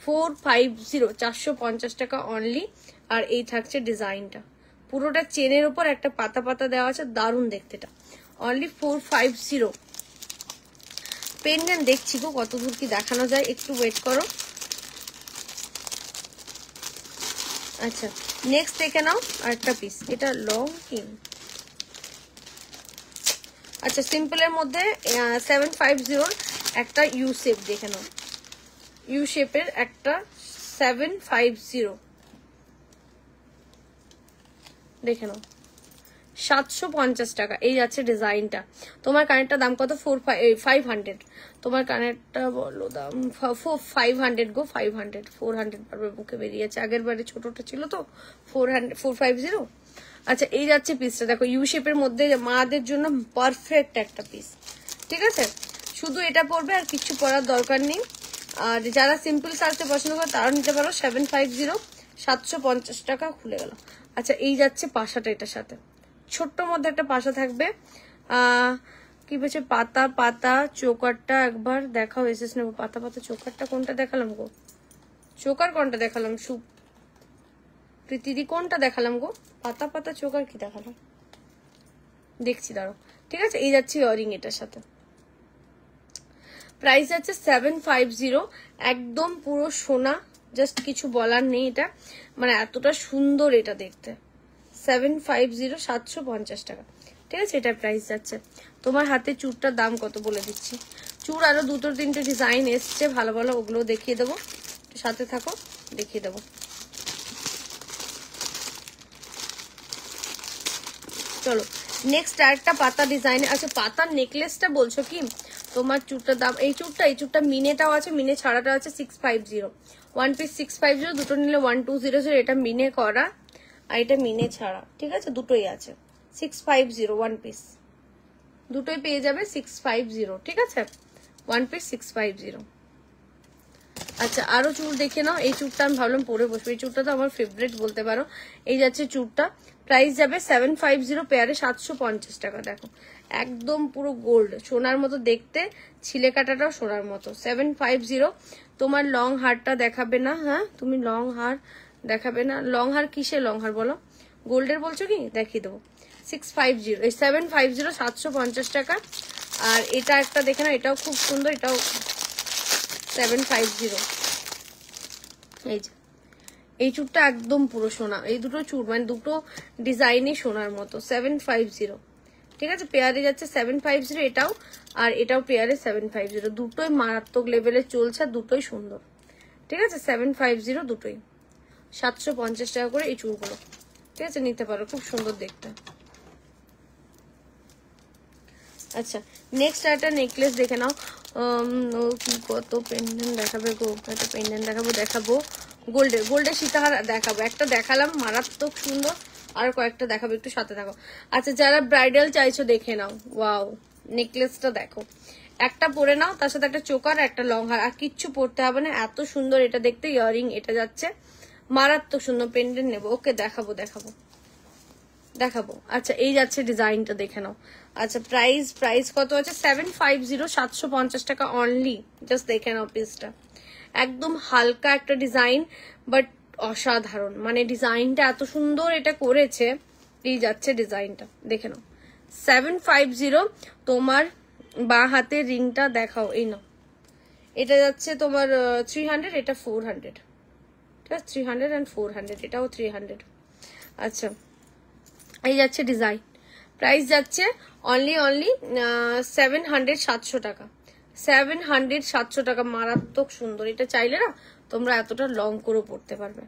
450, 450 টাকা অনলি। আর এই থাকছে ডিজাইনটা, পুরোটা চেনের উপর একটা পাতা পাতা দেওয়া আছে, দারুণ দেখতে, এটা অনলি 450। পেন্ডেন্ট দেখছি গো কত দূর কি দেখানো যায়, একটু ওয়েট করো। আচ্ছা নেক্সট দেখে নাও আরেকটা পিস, এটা লং কি, আচ্ছা সিম্পলের মধ্যে 750 একটা ইউ শেপ দেখে নাও, ইউ শেপের একটা 750 দেখে নাও, 750 টাকা। এই যাচ্ছে ডিজাইনটা। তোমার কানেরটার দাম কত? 500। তোমার কানেরটা বলো দাম 500 গো, 500, 400 পারবে বুকে বেরিয়েছে, আগের বারে ছোটটা ছিল তো 450। আচ্ছা এই যাচ্ছে পিসটা, দেখো ইউ শেপের মধ্যে, মাদের জন্য পারফেক্ট একটা পিস, ঠিক আছে। শুধু এটা পরবে আর কিছু পরার দরকার নেই। আর যারা সিম্পল সাজতে পছন্দ করে তারা নিতে পারো 750, 750 টাকা, খুলে গেল। আচ্ছা এই যাচ্ছে পাশাটা, এটার সাথে ছোট্ট মধ্যে একটা পাশা থাকবে, কি বলছে পাতা পাতা চোকারটা একবার দেখাও, এসেস নেবো। পাতা পাতা চোকারটা কোনটা দেখালাম গো, চোকার কোনটা দেখালাম, প্রীতিদি কোনটা দেখালাম গো, পাতা পাতা চোকার কি দেখালাম, দেখছি দাঁড়াও, ঠিক আছে। এই যাচ্ছে ইয়াররিং এটার সাথে, প্রাইস আছে 750, একদম পুরো সোনা, জাস্ট কিছু বলার নেই, এটা মানে এতটা সুন্দর এটা দেখতে। 750, 750 টাকা, ঠিক আছে। এটার প্রাইস যাচ্ছে। তোমার হাতে চুড়টার দাম কত বলে দিচ্ছি। চুড় আরো 2-3টে ডিজাইন এসছে ভালো ভালো, ওগুলো দেখিয়ে দেবো, সাথে থাকো দেখিয়ে দেবো। চলো নেক্সট আরেকটা পাতা ডিজাইন। আচ্ছা পাতার নেকলেসটা বলছো কি, তোমার চুড়টার দাম, এই চুড়টা মিনেটাও আছে, মিনে ছাড়াটা আছে 650, ওয়ান পিস 650, দুটো নিলে 1200। এটা মিনে করা আর এটা মিনে ছাড়া, ঠিক আছে, দুটোই আছে 650, ওয়ান পিস দুটোই পেয়ে যাবে 650, ঠিক আছে, ওয়ান পিস 650। আচ্ছা আরো চুড় দেখে নাও, এই চুড়টা আমি ভাবলাম পরে বসবো, এই চুড়টা তো আমার ফেভারিট বলতে পারো। এই যাচ্ছে চুড়টা, প্রাইস যাবে 750, পেয়ারে 750 টাকা। দেখো একদম পুরো গোল্ড সোনার মতো দেখতে, ছিলে কাটাটাও সোনার মতো, 750। তোমার লং হারটা দেখাবে না? হ্যাঁ তুমি লং হার দেখাবে না, লং হার কিসে লং হার বলো, গোল্ডের বলছো কি, দেখিয়ে দেবো। 650, এই 750, 750 টাকা। আর এটা একটা দেখে না, এটাও খুব সুন্দর, এটাও 750। এই যে এই চুরটা একদম পুরো সোনা, এই দুটো চুর মানে দুটো ডিজাইনই সোনার মতো। 750, ঠিক আছে, পেয়ারে যাচ্ছে 750 এটাও, আর এটাও পেয়ারে 750, দুটোই মারাত্মক লেভেলে চলছে, দুটোই সুন্দর, ঠিক আছে। 750 দুটোই, 750 টাকা করে এই চুরগুলো, ঠিক আছে, নিতে পারো, খুব সুন্দর দেখতে। আচ্ছা নেক্সট একটা নেকলেস দেখে নাও। ও কি কত পেন্ডেন্ট দেখাবে গো, একটা পেন্ডেন্ট দেখাবো গোল্ডের সীতাহার দেখাবো, একটা দেখালাম মারাত্মক সুন্দর, আর কয়েকটা দেখাবো, একটু সাথে থাকো। আচ্ছা যারা ব্রাইডাল চাইছো দেখে নাও, ওয়াও নেকলেসটা দেখো, একটা পরে নাও, তার সাথে একটা চোকার, একটা লং হার, আর কিচ্ছু পরতে হবে না, এত সুন্দর এটা দেখতে। ইয়াররিং এটা যাচ্ছে মারাত্মক সুন্দর, পেন্ডেন্ট নেবো, ওকে দেখাবো। আচ্ছা এই যাচ্ছে ডিজাইনটা দেখে নাও। আচ্ছা প্রাইস কত আছে? 750, 750 টাকা অনলি। জাস্ট দেখে নাও পিসটা, একদম হালকা একটা ডিজাইন, বাট অসাধারণ, মানে ডিজাইনটা এত সুন্দর এটা করেছে। এই যাচ্ছে ডিজাইনটা দেখে নাও, 750। তোমার বা হাতের রিংটা দেখাও, এই নাও, এটা যাচ্ছে তোমার 300, এটা 400, ঠিক আছে, 300 and 400, এটাও 300। আচ্ছা এই যাচ্ছে ডিজাইন, প্রাইস যাচ্ছে অনলি 700, 700 টাকা, 700, 700 টাকা, মারাত্মক সুন্দর। এটা চাইলে না তোমরা এতটা লং করে পড়তে পারবে,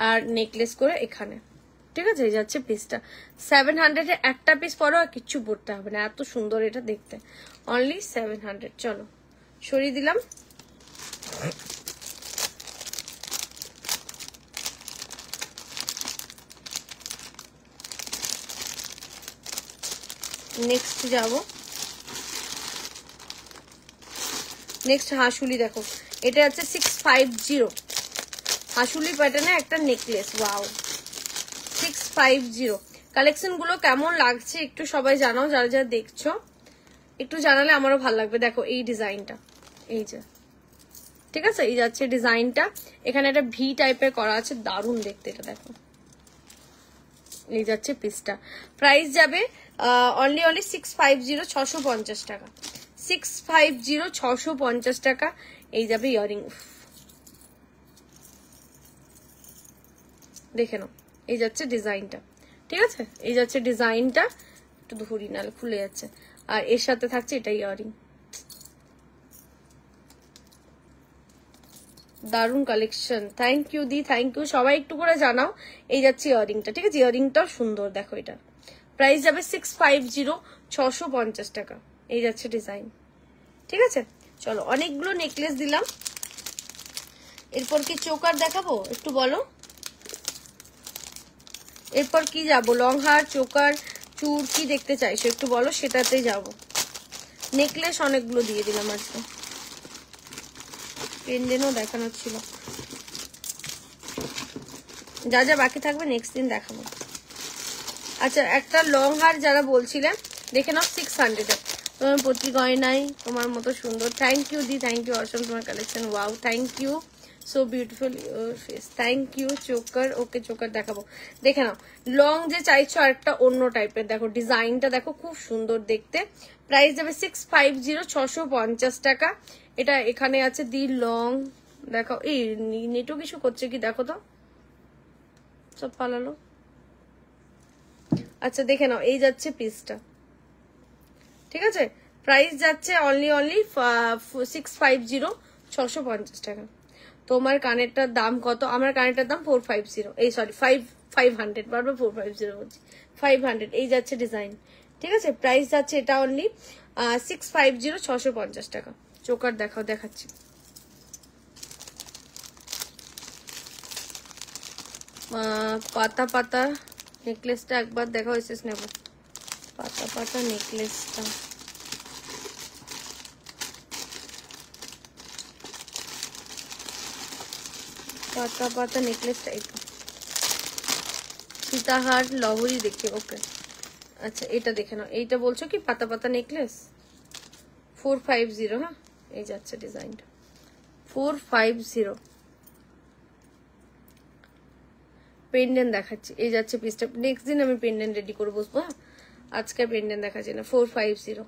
আর নেকলেস করে এখানে, ঠিক আছে। এই যাচ্ছে পিসটা 700 একটা পিস পরো, আর কিচ্ছু পড়তে হবে না, এত সুন্দর এটা দেখতে, অনলি 700। চলো সরিয়ে দিলাম। নেক্সট যাবো, নেক্সট হাসুলি দেখো, এটা আছে 650, হাসুলি প্যাটার্নে একটা নেকলেস, ওয়াও 650। কালেকশন গুলো কেমন লাগছে একটু সবাই জানাও, যারা যারা দেখছো একটু জানালে আমারও ভালো লাগবে। দেখো এই ডিজাইনটা, এই যে, ঠিক আছে, এই যাচ্ছে ডিজাইনটা, এখানে একটা ভি টাইপের করা আছে, দারুণ দেখতে এটা দেখো। এই যাচ্ছে পিসটা, প্রাইস যাবে অনলি 650, 650 টাকা, 650, 650 টাকা। এই যাবে ইয়ারিং, দেখে নাও, এই যাচ্ছে ডিজাইনটা, ঠিক আছে, এই যাচ্ছে ডিজাইনটা, একটু ধরি নাহলে খুলে যাচ্ছে, আর এর সাথে থাকছে এটা ইয়ারিং, দারুন কালেকশন। থ্যাংক ইউ দি, থ্যাংক ইউ, সবাই একটু করে জানাও। এই যাচ্ছে ইয়ারিংটা, ঠিক আছে, ইয়ারিংটাও সুন্দর দেখো, এটা প্রাইস যাবে 650, 650 টাকা। এই যাচ্ছে ডিজাইন, ঠিক আছে। চলো অনেকগুলো নেকলেস দিলাম, এরপর কি চোকার দেখাবো একটু বলো, এরপর কি যাবো, লং হার, চোকার, চুর, কি দেখতে চাইছো একটু বলো, সেটাতেই যাবো। নেকলেস অনেকগুলো দিয়ে দিলাম আজকে, পেন্ডেন্টও দেখানোর ছিল, যা যা বাকি থাকবে নেক্সট দিন দেখাবো। আচ্ছা একটা লং হার যারা বলছিলেন দেখে নাও, 600 তোমার প্রতি গয়নাই তোমার মতো সুন্দর। থ্যাংক ইউ দি, থ্যাংক ইউ, অসম তোমার collection, wow thank you, so beautiful your face, thank you. Choker, okay choker দেখাবো, দেখে নাও। লং যে চাইছো আর একটা অন্য টাইপের, দেখো ডিজাইনটা দেখো, খুব সুন্দর দেখতে। প্রাইস যাবে 650, 650 টাকা। এটা এখানে আছে দি লং, দেখো এই নেটও কিছু করছে কি দেখো তো, সব পালালো। আচ্ছা দেখে নাও, এই যাচ্ছে পিসটা, ঠিক আছে, প্রাইস যাচ্ছে অনলি 650, 650 টাকা। তোমার কানেরটার দাম কত? আমার কানেরটার দাম 450, এই সরি 500, বারবার 450 বলছি, 500। এই যাচ্ছে ডিজাইন, ঠিক আছে, প্রাইস যাচ্ছে এটা অনলি 650, 650 টাকা। চোকার দেখাও, দেখাচ্ছি, পাতা পাতা নেকলেসটা একবার দেখা হয়েছে, নেব পাতা পাতা নেকলেসটা, পাতা পাতা নেকলেসটা, এটা সীতাহার লহরি দেখি, ওকে। আচ্ছা এটা দেখে নাও, এইটা বলছো কি পাতা পাতা নেকলেস, 450, হ্যাঁ এই যাচ্ছে ডিজাইনটা, 450। পেন্ডেন্ট দেখাচ্ছি, এই যাচ্ছে পিসটা, নেক্সট দিন আমি পেন্ডেন্ট রেডি করে বসবো, হ্যাঁ আজকে পেন্ডেন্ট দেখাচ্ছি না, 450।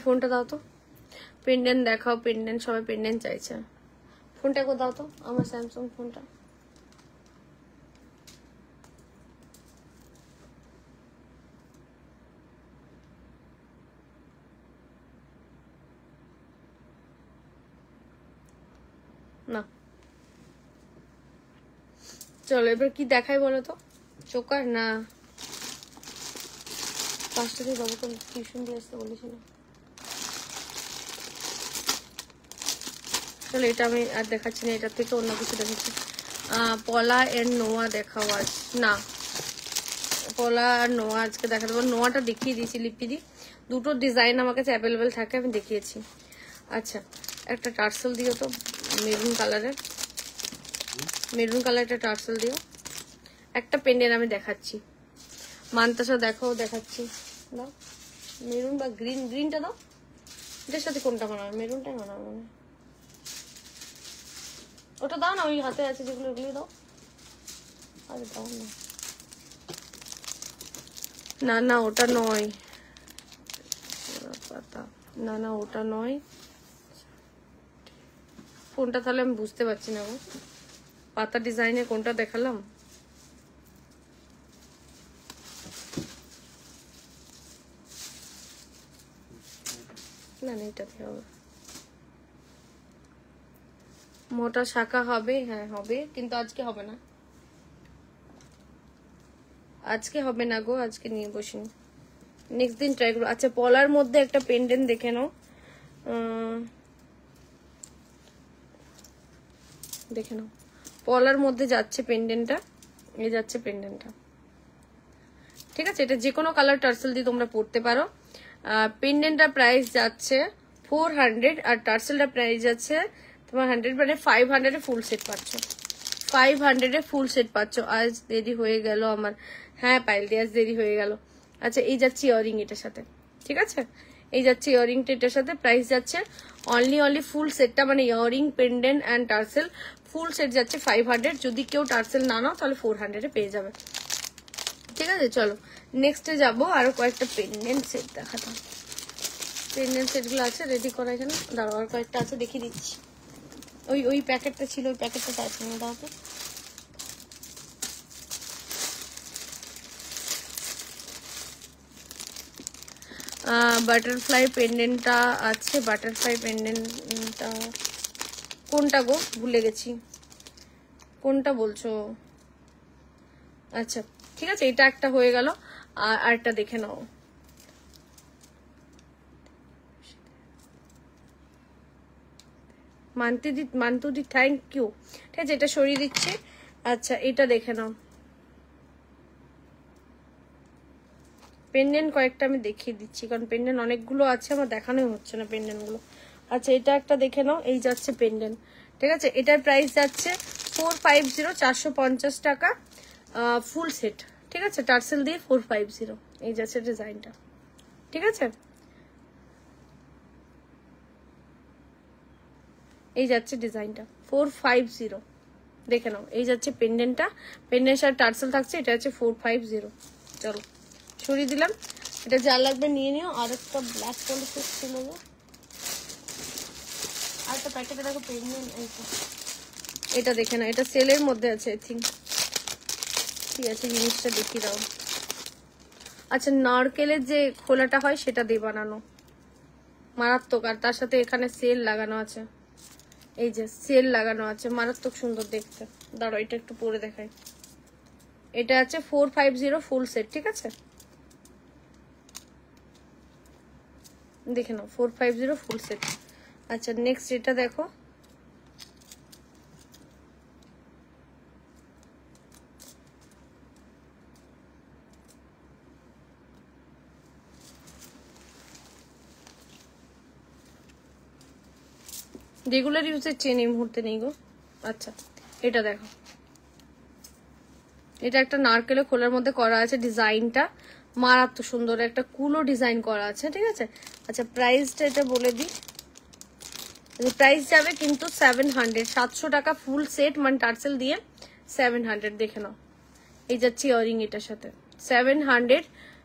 ফোনটা দাও তো, পেন্ডেন্ট দেখাও, পেন্ডেন্ট, সবাই পেন্ডেন্ট চাইছে। ফোনটা কোথাও তো আমার স্যামসাং ফোনটা, না চলো এবার কি দেখাই বলো তো, চোকার না 5টা দিয়ে বাবুকে টিউশন দিয়ে আসতে বলেছিল। চলো এটা আমি আর দেখাচ্ছি না, এটার থেকে অন্য কিছু দেখাচ্ছি। পলা এন্ড নোয়া দেখাও আজ, না পলা আর নোয়া আজকে দেখা দেবো। নোয়াটা দেখিয়ে দিয়েছি লিপি দি, দুটো ডিজাইন আমার কাছে অ্যাভেলেবেল থাকে, আমি দেখিয়েছি। আচ্ছা একটা টার্সেল দিও তো মেরুন কালারের, মেরুন কালারটা টার্সেল দিও। একটা পেন্ডেন্ট আমি দেখাচ্ছি, মানতাসা দেখাও, দেখাচ্ছি দাও। মেরুন বা গ্রিন, গ্রিনটা দাও। এটার সাথে কোনটা বানাবে? মেরুনটাই বানাবে মনে হয়। ওটা দাও না, ওই হাতে আছে যেগুলো, ওগুলো দাও। আরে দাও না, না না ওটা নয় পাতা, না না ওটা নয়। কোনটা তাহলে আমি বুঝতে পারছি না গো, পাতা ডিজাইনে কোনটা দেখালাম? না না এটাতে হবে। মোটা শাখা হবে, হ্যাঁ হবে, কিন্তু আজকে হবে না, আজকে হবে না গো, আজকে নিয়ে বসিনি, নেক্সট দিন ট্রাই করবো। আচ্ছা পলার মধ্যে একটা পেন্ডেন্ট দেখে নাও, দেখে নাও পলার মধ্যে যাচ্ছে পেন্ডেন্টটা, এই যাচ্ছে পেন্ডেন্টটা, ঠিক আছে। এটা যে কোনো কালার টার্সেল দিয়ে তোমরা পড়তে পারো। পেন্ডেন্টটা প্রাইস যাচ্ছে 400 আর টার্সেলটা প্রাইস যাচ্ছে তোমার 100, মানে 500 ফুল সেট পাচ্ছ, 500 ফুল সেট পাচ্ছ। আজ দেরি হয়ে গেল আমার, হ্যাঁ পাইল দিয়ে আজ দেরি হয়ে গেল। আচ্ছা এই যাচ্ছে ইয়ারিং এটার সাথে, ঠিক আছে, এই যাচ্ছে ইয়ারিংটা এটার সাথে, প্রাইস যাচ্ছে অনলি ফুল সেটটা, মানে earring pendant and tassel full set যাচ্ছে 500। যদি কেউ টার্সেল না নাও তাহলে 400 পেয়ে যাবে, ঠিক আছে। চলো নেক্সটে যাবো, আরো কয়েকটা পেন্ডেন্ট সেট দেখাতাম। পেন্ডেন্ট সেটগুলো আছে রেডি করা এখানে, দাঁড়াও আর কয়েকটা আছে দেখিয়ে দিচ্ছি। ওই প্যাকেটটা ছিল, ওই প্যাকেটটা আছে না, দাও তো। বাটারফ্লাই পেন্ডেন্টটা আছে, বাটারফ্লাই পেন্ডেন্টটা কোনটা গো, ভুলে গেছি কোনটা বলছো। আচ্ছা ঠিক আছে, এটা একটা হয়ে গেল, আর আরেকটা দেখে নাও। মান্তুদি থ্যাংক ইউ, ঠিক আছে এটা সরিয়ে দিচ্ছি। আচ্ছা এটা দেখে নাও, পেন্ডেন্ট কয়েকটা আমি দেখিয়ে দিচ্ছি, কারণ পেন্ডেন্ট অনেকগুলো আছে, আমার দেখানোই হচ্ছে না পেন্ডেন্ট গুলো। আচ্ছা এটা একটা দেখে নাও, এই যাচ্ছে পেন্ডেন্ট, ঠিক আছে। এটার প্রাইস যাচ্ছে 450, 450 টাকা ফুল সেট, ঠিক আছে, টার্সেল দিয়ে 450, এই যাচ্ছে ডিজাইনটা, ঠিক আছে। এই যাচ্ছে ডিজাইনটা 450, দেখে নাও। এই যাচ্ছে পেন্ডেন্টটা, পেন্ডেন্ট আর টার্সেল থাকছে, এটা হচ্ছে 450। চলো সরিয়ে দিলাম, এটা যা লাগবে নিয়ে নিও। আর একটা ব্ল্যাক পলিসের ছিল, আর একটা প্যাকেটে দেখো পেন্ডেন্ট, এটা দেখে না, এটা সেলের মধ্যে আছে আই থিঙ্ক, ঠিক আছে জিনিসটা দেখিয়ে দাও। আচ্ছা নারকেলের যে খোলাটা হয় সেটা দিয়ে বানানো, মারাত্মক, আর তার সাথে এখানে সেল লাগানো আছে, এই যে সেল লাগানো আছে, মারাত্মক সুন্দর দেখতে। দাঁড়াও এটা একটু পরে দেখাই, এটা আছে 450 ফুল সেট, ঠিক আছে, দেখে নাও 450 ফুল সেট। আচ্ছা নেক্সট এটা দেখো, রেগুলার ইউজের চেন এই মুহূর্তে নেই গো। আচ্ছা এটা দেখো, এটা একটা নারকেলের খোলার মধ্যে করা আছে, ডিজাইনটা মারাত্মক সুন্দর, একটা কুলো ডিজাইন করা আছে, ঠিক আছে। আচ্ছা প্রাইসটা এটা বলে দিই, প্রাইস যাবে কিন্তু 700, 700 টাকা ফুল সেট, মানে টার্সেল দিয়ে 700, দেখে নাও। এই যাচ্ছে ইয়ারিং এটার সাথে 700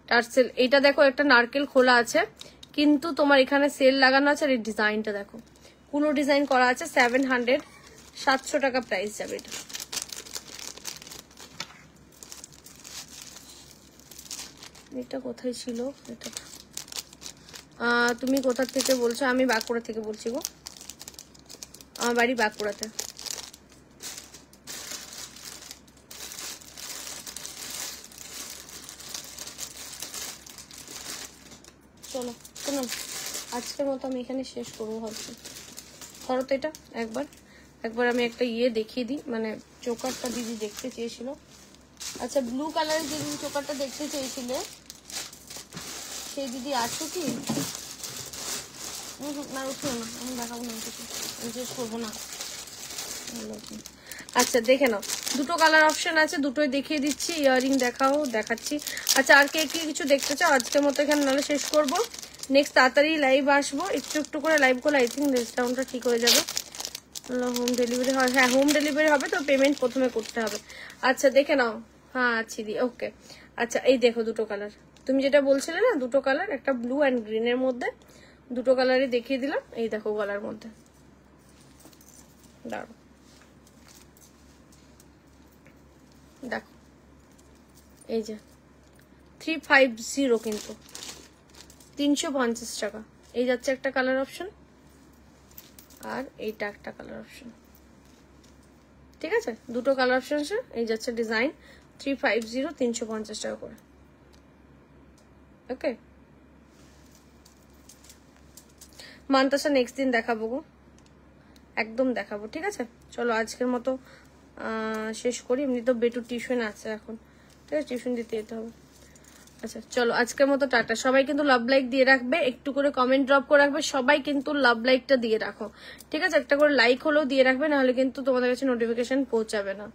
টার্সেল। এটা দেখো একটা নারকেল খোলা আছে, কিন্তু তোমার এখানে সেল লাগানো আছে। আর এই ডিজাইনটা দেখো, কোনো ডিজাইন করা আছে। 700, 700 টাকা প্রাইস যাবে এটা। এটা কোথায় ছিল এটা? তুমি কোথা থেকে বলছো? আমি বাঁকুড়া থেকে বলছি গো, আমার বাড়ি বাঁকুড়াতে। চলো শুনুন, আজকের মতো আমি এখানে শেষ করবো ভাবছি। ধরো তো এটা একবার আমি একটা ইয়ে দেখিয়ে দিই, মানে চোকারটা দিদি দেখতে চেয়েছিল। আচ্ছা, ব্লু কালারের যে দিদি চোকারটা দেখতে চেয়েছিলে সেই দিদি আছো কি? না, উঠিও না, আমি দেখাবো না কিছু, আমি শেষ করবো না। আচ্ছা দেখে নাও, দুটো কালার অপশন আছে, দুটোই দেখিয়ে দিচ্ছি। ইয়াররিং দেখাচ্ছি। আচ্ছা, আর কে কিছু দেখতে চাও? আজকের মতো এখানে নাহলে শেষ করবো। নেক্সট তাড়াতাড়ি লাইভ আসবো, একটু করে লাইভ করলে আই থিঙ্ক ডিসকাউন্টটা ঠিক হয়ে যাবে। হোম ডেলিভারি হয়? হ্যাঁ, হোম ডেলিভারি হবে, তো পেমেন্ট প্রথমে করতে হবে। আচ্ছা দেখে নাও। হ্যাঁ আছি দি, ওকে। আচ্ছা এই দেখো দুটো কালার, তুমি যেটা বলছিলে না, দুটো কালার, একটা ব্লু অ্যান্ড গ্রিনের মধ্যে, দুটো কালারই দেখিয়ে দিলাম। এই দেখো গলার মধ্যে, দাঁড়ো দেখো, এই যে 350, কিন্তু 350 টাকা। এই যাচ্ছে একটা কালার অপশন, আর এইটা একটা কালার অপশন। ঠিক আছে, দুটো কালার অপশন আছে। এই যাচ্ছে ডিজাইন 350, 350 টাকা করে। ওকে, মান্তাসা নেক্সট দিন দেখাবো গো, একদম দেখাবো। ঠিক আছে, চলো আজকের মতো শেষ করি। এমনি তো বেটু টিউশন আছে এখন, ঠিক আছে, টিউশন দিতে যেতে হবে। আচ্ছা চলো আজকের মতো টাটা। সবাই কিন্তু লাভ লাইক দিয়ে রাখবে, একটু করে কমেন্ট ড্রপ করে রাখবে। সবাই কিন্তু লাভ লাইকটা দিয়ে রাখো, ঠিক আছে? একটা করে লাইক হলেও দিয়ে রাখবে, নাহলে কিন্তু তোমাদের কাছে নোটিফিকেশন পৌঁছাবে না।